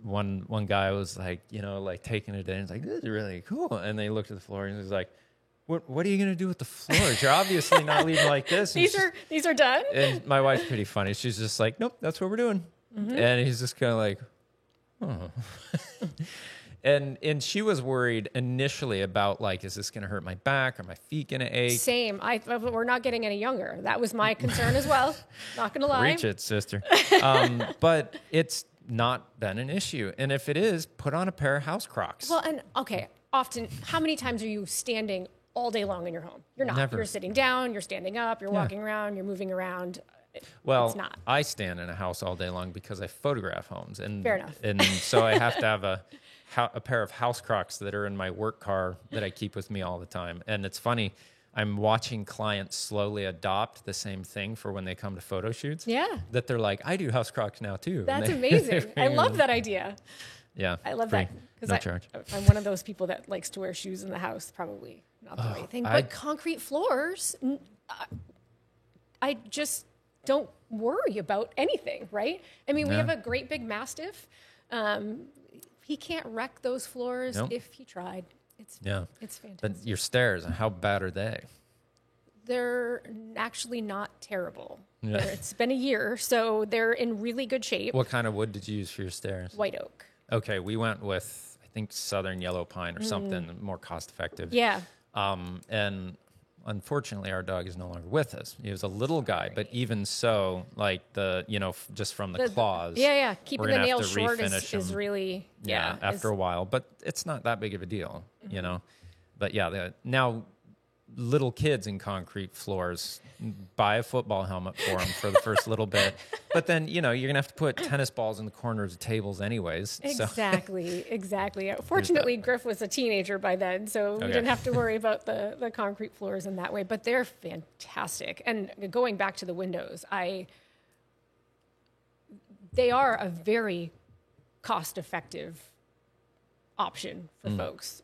one guy was like, you know, like taking it in. He's like, this is really cool. And they looked at the floor and he was like, what are you going to do with the floors? You're obviously not leaving like this. And These are done. and my wife's pretty funny. She's just like, nope, that's what we're doing. Mm-hmm. And he's just kind of like, oh. And she was worried initially about like, is this going to hurt my back? Are my feet going to ache? Same. We're not getting any younger. That was my concern as well. Not going to lie. Reach it, sister. But it's not been an issue. And if it is, put on a pair of house Crocs. Well, and okay, often, how many times are you standing all day long in your home? You're not. Never. You're sitting down, you're standing up, you're walking around, you're moving around. Well, it's not. I stand in a house all day long because I photograph homes. And, Fair enough. And so I have to have a pair of house Crocs that are in my work car that I keep with me all the time. And it's funny, I'm watching clients slowly adopt the same thing for when they come to photo shoots. Yeah. That they're like, I do house Crocs now too. That's And amazing. I love that idea. Yeah. I love free, that. no charge. I'm one of those people that likes to wear shoes in the house. Probably not the right thing. But concrete floors, I just don't worry about anything, right? I mean, we have a great big Mastiff. He can't wreck those floors if he tried. It's fantastic. But your stairs, how bad are they? They're actually not terrible. Yeah. It's been a year, so they're in really good shape. What kind of wood did you use for your stairs? White oak. Okay, we went with, I think, Southern Yellow Pine or something more cost effective. Yeah. And unfortunately, our dog is no longer with us. He was a little guy, but even so, like just from the claws. Yeah. Keeping the nails short is him. really, after a while. But it's not that big of a deal, you know. But yeah, now little kids in concrete floors, buy a football helmet for them for the first little bit. But then, you know, you're going to have to put tennis balls in the corners of tables anyways. Exactly. Fortunately, Griff was a teenager by then, so we didn't have to worry about the concrete floors in that way. But they're fantastic. And going back to the windows, they are a very cost-effective option for folks.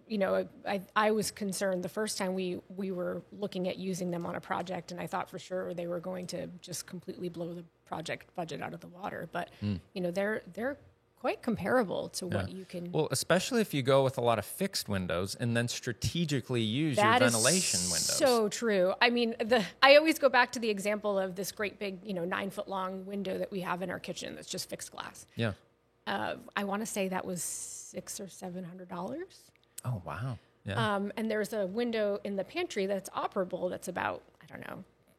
You know, I was concerned the first time we were looking at using them on a project, and I thought for sure they were going to just completely blow the project budget out of the water. But you know, they're quite comparable to what you can. Well, especially if you go with a lot of fixed windows and then strategically use your ventilation windows. So true. I mean, I always go back to the example of this great big, 9-foot long window that we have in our kitchen that's just fixed glass. Yeah. I want to say that was $600 or $700. Oh, wow. Yeah. And there's a window in the pantry that's operable that's about,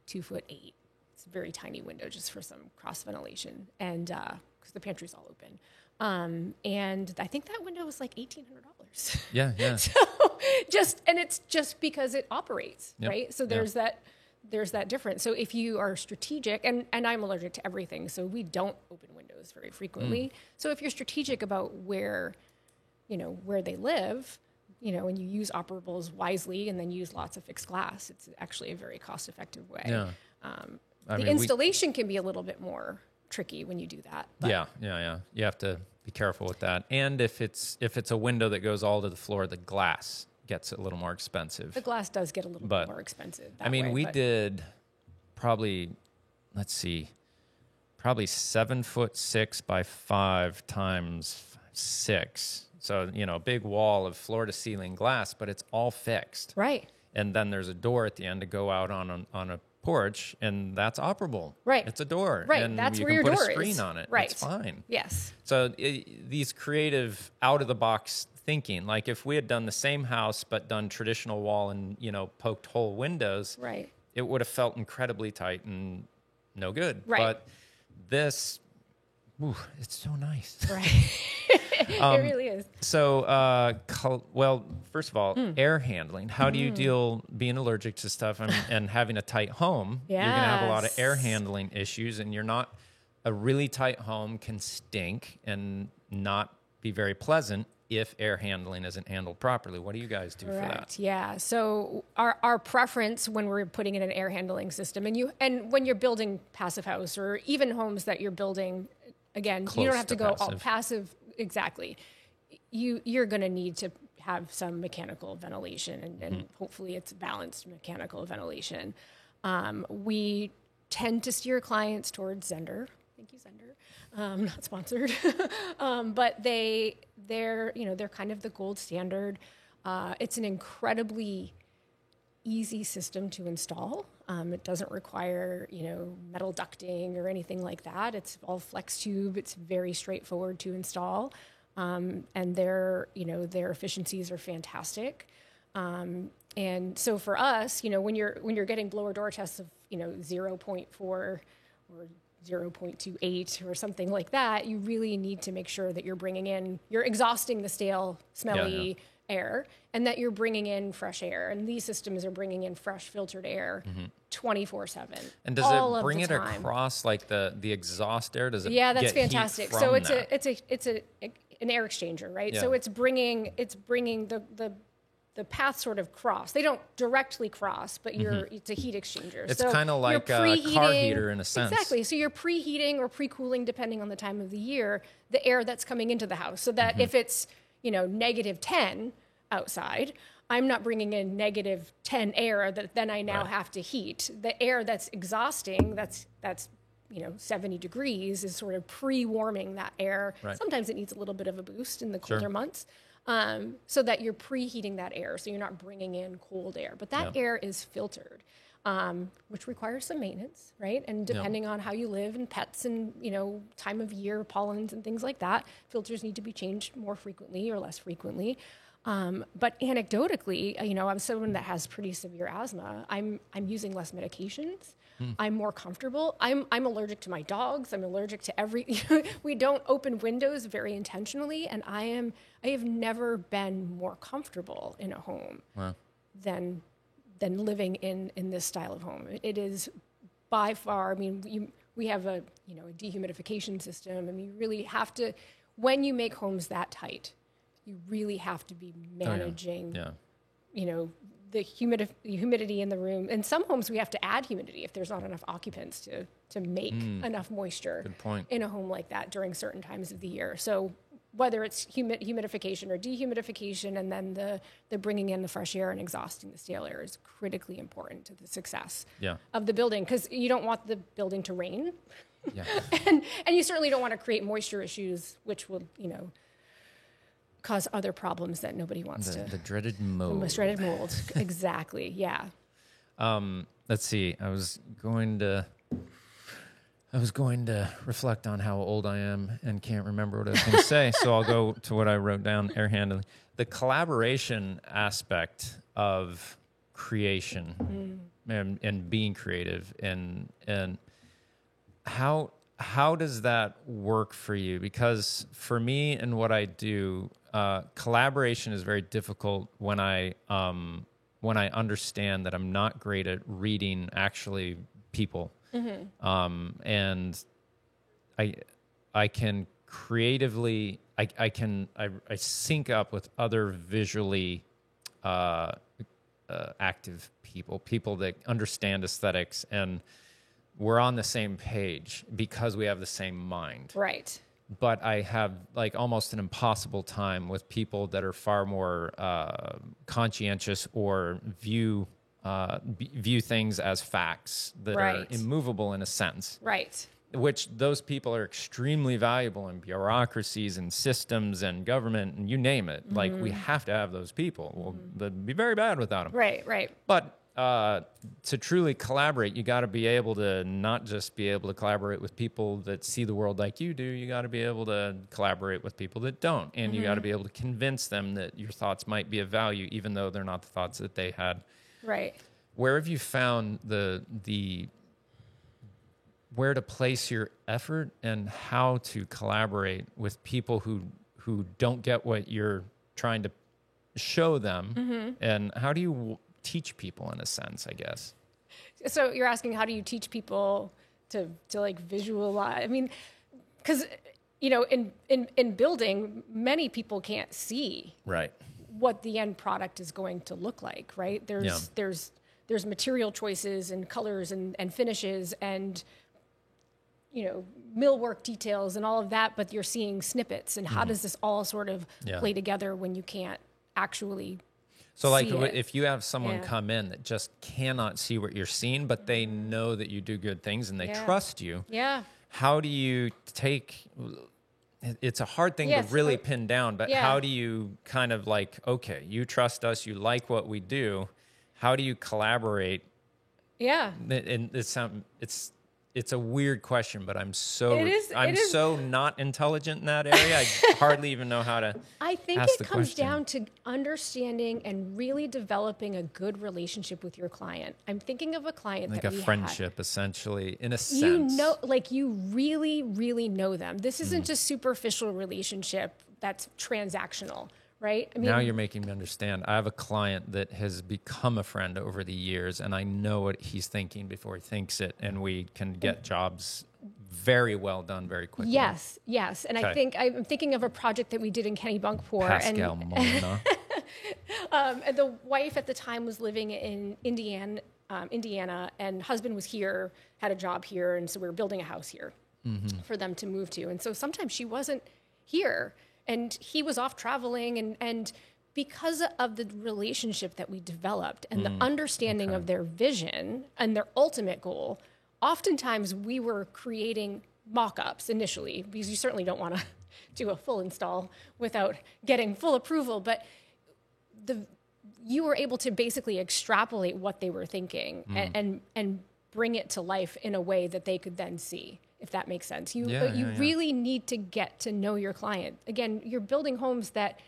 2'8". It's a very tiny window just for some cross ventilation, and because the pantry's all open. And I think that window was like $1,800. Yeah. So it's just because it operates, right? So there's that difference. So if you are strategic, and I'm allergic to everything, so we don't open windows very frequently. So if you're strategic about where they live, and you use operables wisely and then use lots of fixed glass, it's actually a very cost-effective way. Yeah. The installation can be a little bit more tricky when you do that. But. Yeah. You have to be careful with that. And if it's a window that goes all to the floor, the glass gets a little more expensive. The glass does get a little bit more expensive. We did probably 7'6" by 5 times 6. So, a big wall of floor to ceiling glass, but it's all fixed. Right. And then there's a door at the end to go out on a porch, and that's operable. Right. It's a door. Right. And that's you where can your put door a screen is. on it. Right. It's fine. Yes. So these creative out-of-the-box thinking, like if we had done the same house but done traditional wall and, poked hole windows, right, it would have felt incredibly tight and no good. Right. But this, it's so nice. Right. It really is. So, first of all, air handling. How do you deal being allergic to stuff and having a tight home? Yes. You're going to have a lot of air handling issues, and a really tight home can stink and not be very pleasant if air handling isn't handled properly. What do you guys do for that? Correct. Yeah. So our preference when we're putting in an air handling system, and when you're building passive house or even homes that you're building, again, you don't have to go all passive. Exactly. You're going to need to have some mechanical ventilation, and hopefully it's balanced mechanical ventilation. We tend to steer clients towards Zehnder. Thank you, Zehnder. Not sponsored, but they're kind of the gold standard. It's an incredibly easy system to install. It doesn't require metal ducting or anything like that. It's all flex tube. It's very straightforward to install, and their efficiencies are fantastic. And so for us, when you're getting blower door tests of 0.4 or 0.28 or something like that, you really need to make sure that you're exhausting the stale, smelly air, and that you're bringing in fresh air. And these systems are bringing in fresh filtered air 24/7. And does it bring it across like the exhaust air? Does it? Yeah, that's get fantastic. Heat from so that? it's an air exchanger, right? Yeah. So it's bringing the path sort of cross. They don't directly cross, but it's a heat exchanger. It's kind of like a car heater in a sense. Exactly. So you're preheating or pre-cooling, depending on the time of the year, the air that's coming into the house. So that if it's -10 outside, I'm not bringing in -10 air that then I now have to heat. The air that's exhausting, that's 70 degrees, is sort of pre-warming that air. Right. Sometimes it needs a little bit of a boost in the colder months. So that you're preheating that air, so you're not bringing in cold air. But that air is filtered, which requires some maintenance, right? And depending on how you live and pets and, time of year, pollens and things like that, filters need to be changed more frequently or less frequently. But anecdotally, I'm someone that has pretty severe asthma. I'm using less medications. I'm more comfortable. I'm allergic to my dogs. I'm allergic to we don't open windows very intentionally, and I have never been more comfortable in a home than living in this style of home. It is by far. I mean, we have a dehumidification system. I mean, you really have to, when you make homes that tight, you really have to be managing. The humidity in the room. In some homes, we have to add humidity if there's not enough occupants to make enough moisture in a home like that during certain times of the year. So whether it's humidification or dehumidification, and then the bringing in the fresh air and exhausting the stale air is critically important to the success of the building, because you don't want the building to rain. and you certainly don't want to create moisture issues, which will, cause other problems that nobody wants to. The dreaded mold. The dreaded mold. Exactly. Yeah. Let's see. I was going to reflect on how old I am and can't remember what I was going to say. So I'll go to what I wrote down, air handling. The collaboration aspect of creation and being creative and how does that work for you? Because for me and what I do, collaboration is very difficult when I understand that I'm not great at reading actually people, and I can creatively I sync up with other visually active people that understand aesthetics, and we're on the same page because we have the same mind. Right. But I have like almost an impossible time with people that are far more conscientious or view things as facts that are immovable in a sense. Right. Which those people are extremely valuable in bureaucracies and systems and government and you name it. Like we have to have those people. We'll they'd be very bad without them. Right. Right. But to truly collaborate, you got to be able to not just be able to collaborate with people that see the world like you do. You got to be able to collaborate with people that don't, and you got to be able to convince them that your thoughts might be of value, even though they're not the thoughts that they had. Right. Where have you found the where to place your effort and how to collaborate with people who don't get what you're trying to show them, and how do you teach people in a sense, I guess? So you're asking, how do you teach people to like visualize? I mean, because in building, many people can't see Right. what the end product is going to look like, right? There's material choices and colors and finishes and, millwork details and all of that, but you're seeing snippets. And how does this all sort of play together when you can't actually So like see it? if you have someone come in that just cannot see what you're seeing, but they know that you do good things and they trust you. Yeah. How do you take, it's a hard thing to really pin down, but how do you kind of like, okay, you trust us, you like what we do. How do you collaborate? Yeah. And it's a weird question, but I'm so not intelligent in that area. I hardly even know how to I think ask it the comes question. down to understanding and really developing a good relationship with your client. I'm thinking of a client Like that a we friendship, essentially, in a sense. You really, really know them. This isn't just superficial relationship that's transactional, right? I mean, Now you're making me understand. I have a client that has become a friend over the years, and I know what he's thinking before he thinks it, and we can get jobs very well done very quickly. Yes. And I think I'm thinking of a project that we did in Kennebunkport. Pascal Molina. And the wife at the time was living in Indiana, and husband was here, had a job here, and so we were building a house here for them to move to. And so sometimes she wasn't here, and he was off traveling, and because of the relationship that we developed and the understanding of their vision and their ultimate goal, oftentimes we were creating mock-ups initially, because you certainly don't want to do a full install without getting full approval, but you were able to basically extrapolate what they were thinking and bring it to life in a way that they could then see, if that makes sense. You really need to get to know your client. Again, you're building homes that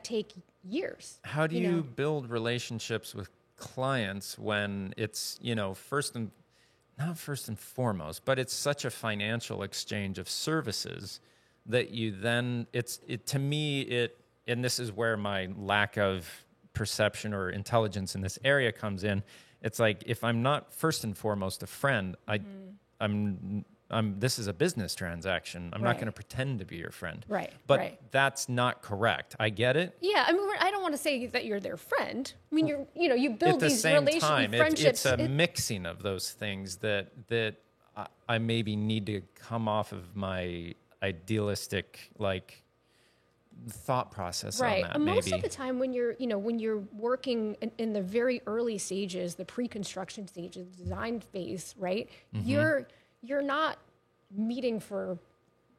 take years. How do you build relationships with clients when it's, not first and foremost, but it's such a financial exchange of services that you then, and this is where my lack of perception or intelligence in this area comes in. It's like, if I'm not first and foremost a friend, this is a business transaction. I'm not going to pretend to be your friend. Right. But that's not correct. I get it. Yeah. I mean, I don't want to say that you're their friend. I mean, you build these friendships. It's a mixing of those things that I maybe need to come off of my idealistic, thought process on that. And most of the time when you're working in the very early stages, the pre-construction stages, the design phase, right? You're not meeting for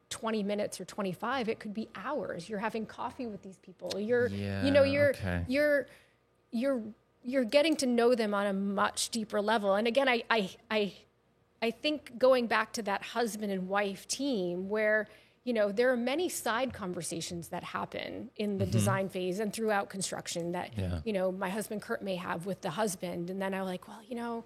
20 minutes or 25. It could be hours. You're having coffee with these people. You're getting to know them on a much deeper level. And again, I think going back to that husband and wife team where, there are many side conversations that happen in the design phase and throughout construction that, my husband Kurt may have with the husband. And then I'm like, well,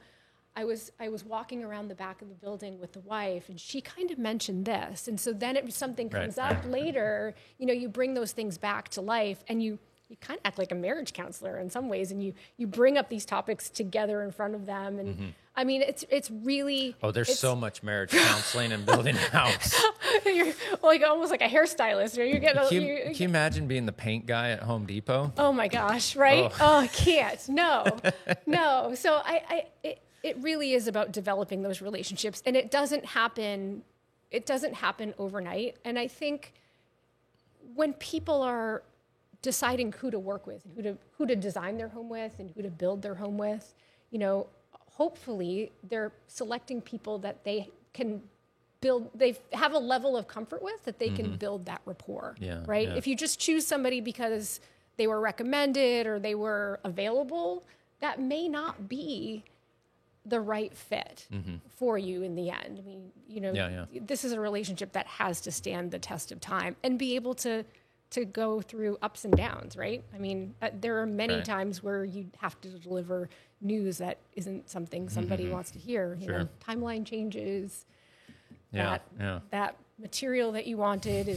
I was walking around the back of the building with the wife, and she kind of mentioned this. And so then something comes up later, you bring those things back to life, and you kind of act like a marriage counselor in some ways, and you bring up these topics together in front of them. And I mean, it's really... Oh, there's so much marriage counseling and building a house. You're almost like a hairstylist. Can you imagine being the paint guy at Home Depot? Oh my gosh, right? Oh, I can't. No. So it really is about developing those relationships, and it doesn't happen overnight. And I think when people are deciding who to work with, and who to design their home with, and who to build their home with, hopefully they're selecting people that they can build. They have a level of comfort with that they can build that rapport. Right? Yeah. If you just choose somebody because they were recommended or they were available, that may not be the right fit for you in the end. I mean, this is a relationship that has to stand the test of time and be able to go through ups and downs, right? I mean, there are many times where you have to deliver news that isn't something somebody wants to hear. Timeline changes. That material that you wanted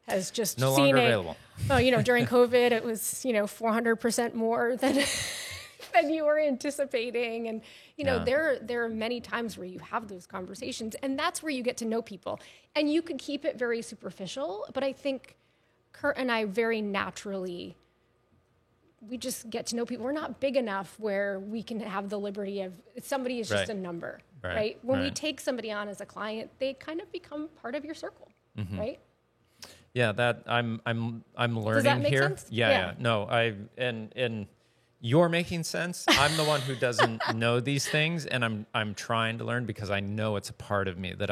has just no longer available. Oh, during COVID, it was 400% more than than you were anticipating. And, you know, there are many times where you have those conversations, and that's where you get to know people. And you can keep it very superficial, but I think Kurt and I very naturally, we just get to know people. We're not big enough where we can have the liberty of somebody is just a number, right? When we take somebody on as a client, they kind of become part of your circle, right? Yeah, that I'm learning Does that make here. sense? Yeah. No, and you're making sense. I'm the one who doesn't know these things, and I'm trying to learn because I know it's a part of me that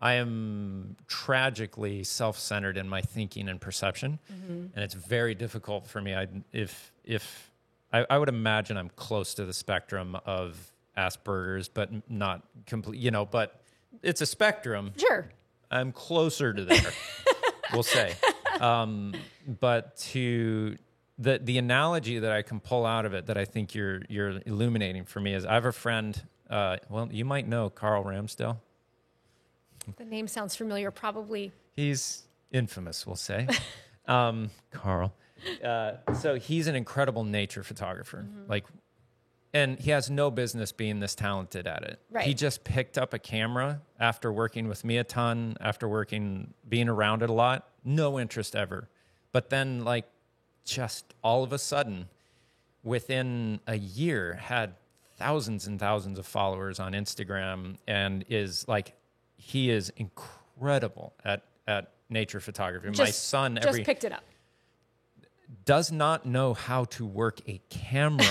I am tragically self-centered in my thinking and perception, and it's very difficult for me. I would imagine I'm close to the spectrum of Asperger's, but not complete. You know, but it's a spectrum. Sure. I'm closer to there, we'll say. But to the analogy that I can pull out of it that I think you're illuminating for me is I have a friend, well, you might know Carl Ramsdale. The name sounds familiar, probably. He's infamous, we'll say. Carl. So he's an incredible nature photographer. And he has no business being this talented at it. Right. He just picked up a camera after working with me a ton, after being around it a lot. No interest ever. But then, like, just all of a sudden, within a year, had thousands and thousands of followers on Instagram, and he is incredible at nature photography. My son just picked it up. Does not know how to work a camera.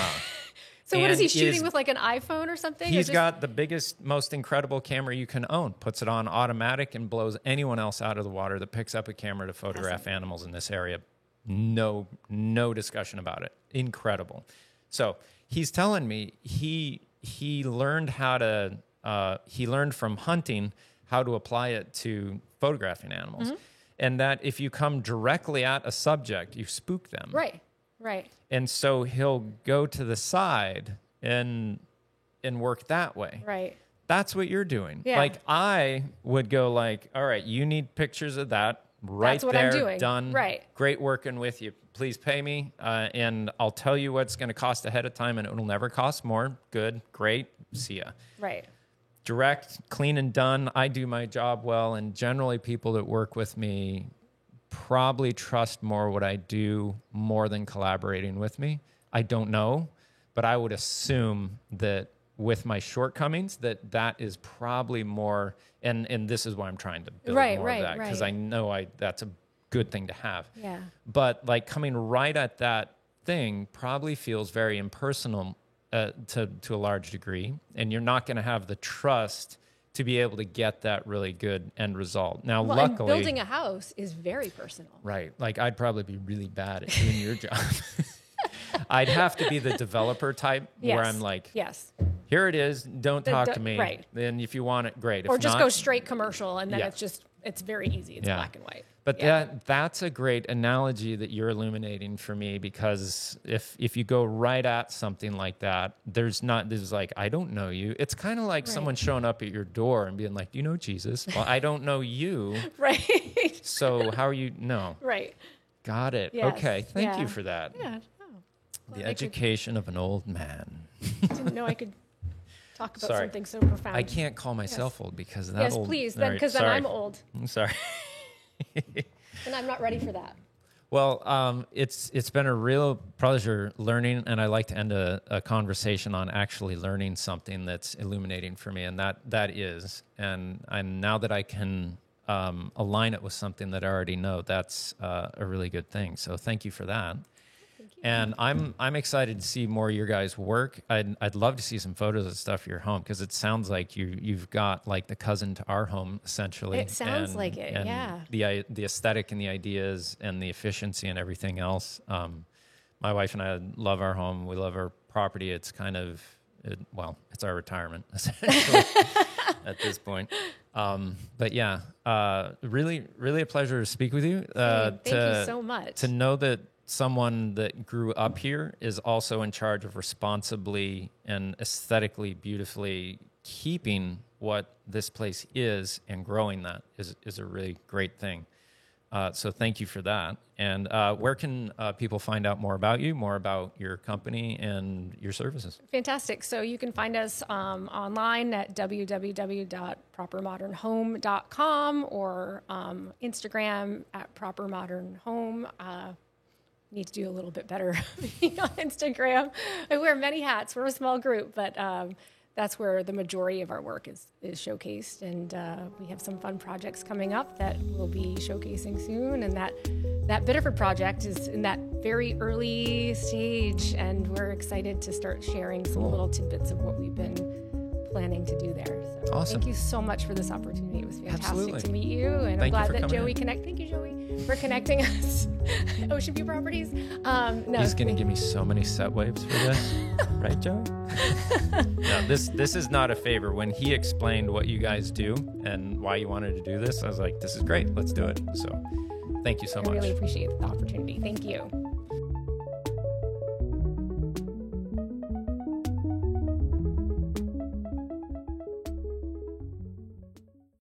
So what is he shooting with, like an iPhone or something? He's got the biggest, most incredible camera you can own, puts it on automatic and blows anyone else out of the water that picks up a camera to photograph animals in this area. No discussion about it. Incredible. So he's telling me he learned he learned from hunting how to apply it to photographing animals. And that if you come directly at a subject, you spook them. Right. And so he'll go to the side and work that way. Right. That's what you're doing. Yeah. Like I would go like, all right, you need pictures of that right That's what there, I'm doing. done. Right. Great working with you. Please pay me. And I'll tell you what's going to cost ahead of time and it'll never cost more. Good. Great. See ya. Right. Direct, clean and done. I do my job well. And generally people that work with me probably trust more what I do more than collaborating with me. I don't know, but I would assume that with my shortcomings, that is probably more, and this is why I'm trying to build more of that, because I know that's a good thing to have. Yeah. But like coming right at that thing probably feels very impersonal to a large degree, and you're not going to have the trust to be able to get that really good end result. Now, luckily, building a house is very personal. Right. Like I'd probably be really bad at doing your job. I'd have to be the developer type where I'm like, here it is. Don't talk to me. Right. Then if you want it, great. Or if just not, go straight commercial, and then it's very easy. It's black and white. But that's a great analogy that you're illuminating for me, because if you go right at something like that, there's like, I don't know you. It's kind of like someone showing up at your door and being like, do you know Jesus? Well, I don't know you. Right. So how are you? No. Right. Got it. Yes. Okay. Thank you for that. Yeah. The education of an old man. I didn't know I could talk about something so profound. I can't call myself old because that old. Yes, please. Because then I'm old. I'm sorry. And I'm not ready for that. Well, it's been a real pleasure learning, and I like to end a conversation on actually learning something that's illuminating for me, and that is, and now that I can align it with something that I already know, that's a really good thing. So thank you for that. And I'm excited to see more of your guys' work. I'd love to see some photos and stuff of your home, because it sounds like you've got like the cousin to our home essentially. It sounds like it, and yeah. The aesthetic and the ideas and the efficiency and everything else. My wife and I love our home. We love our property. It's kind of it's our retirement essentially at this point. But yeah, really, really a pleasure to speak with you. Thank you so much. To know that someone that grew up here is also in charge of responsibly and aesthetically beautifully keeping what this place is and growing that is a really great thing. So thank you for that. And where can people find out more about you, more about your company and your services? Fantastic. So you can find us online at www.propermodernhome.com or Instagram at propermodernhome. Need to do a little bit better on Instagram. I wear many hats. We're a small group, but that's where the majority of our work is showcased. And we have some fun projects coming up that we'll be showcasing soon. And that Biddeford project is in that very early stage, and we're excited to start sharing some little tidbits of what we've been planning to do there. So awesome. Thank you so much for this opportunity. It was fantastic Absolutely. To meet you, and Thank I'm you glad for that Joey coming Thank you, Joey, for connecting us. Ocean View Properties. He's going to give me so many set waves for this, right, Joey? No, this is not a favor. When he explained what you guys do and why you wanted to do this, I was like, this is great. Let's do it. So thank you so much. I really appreciate the opportunity. Thank you.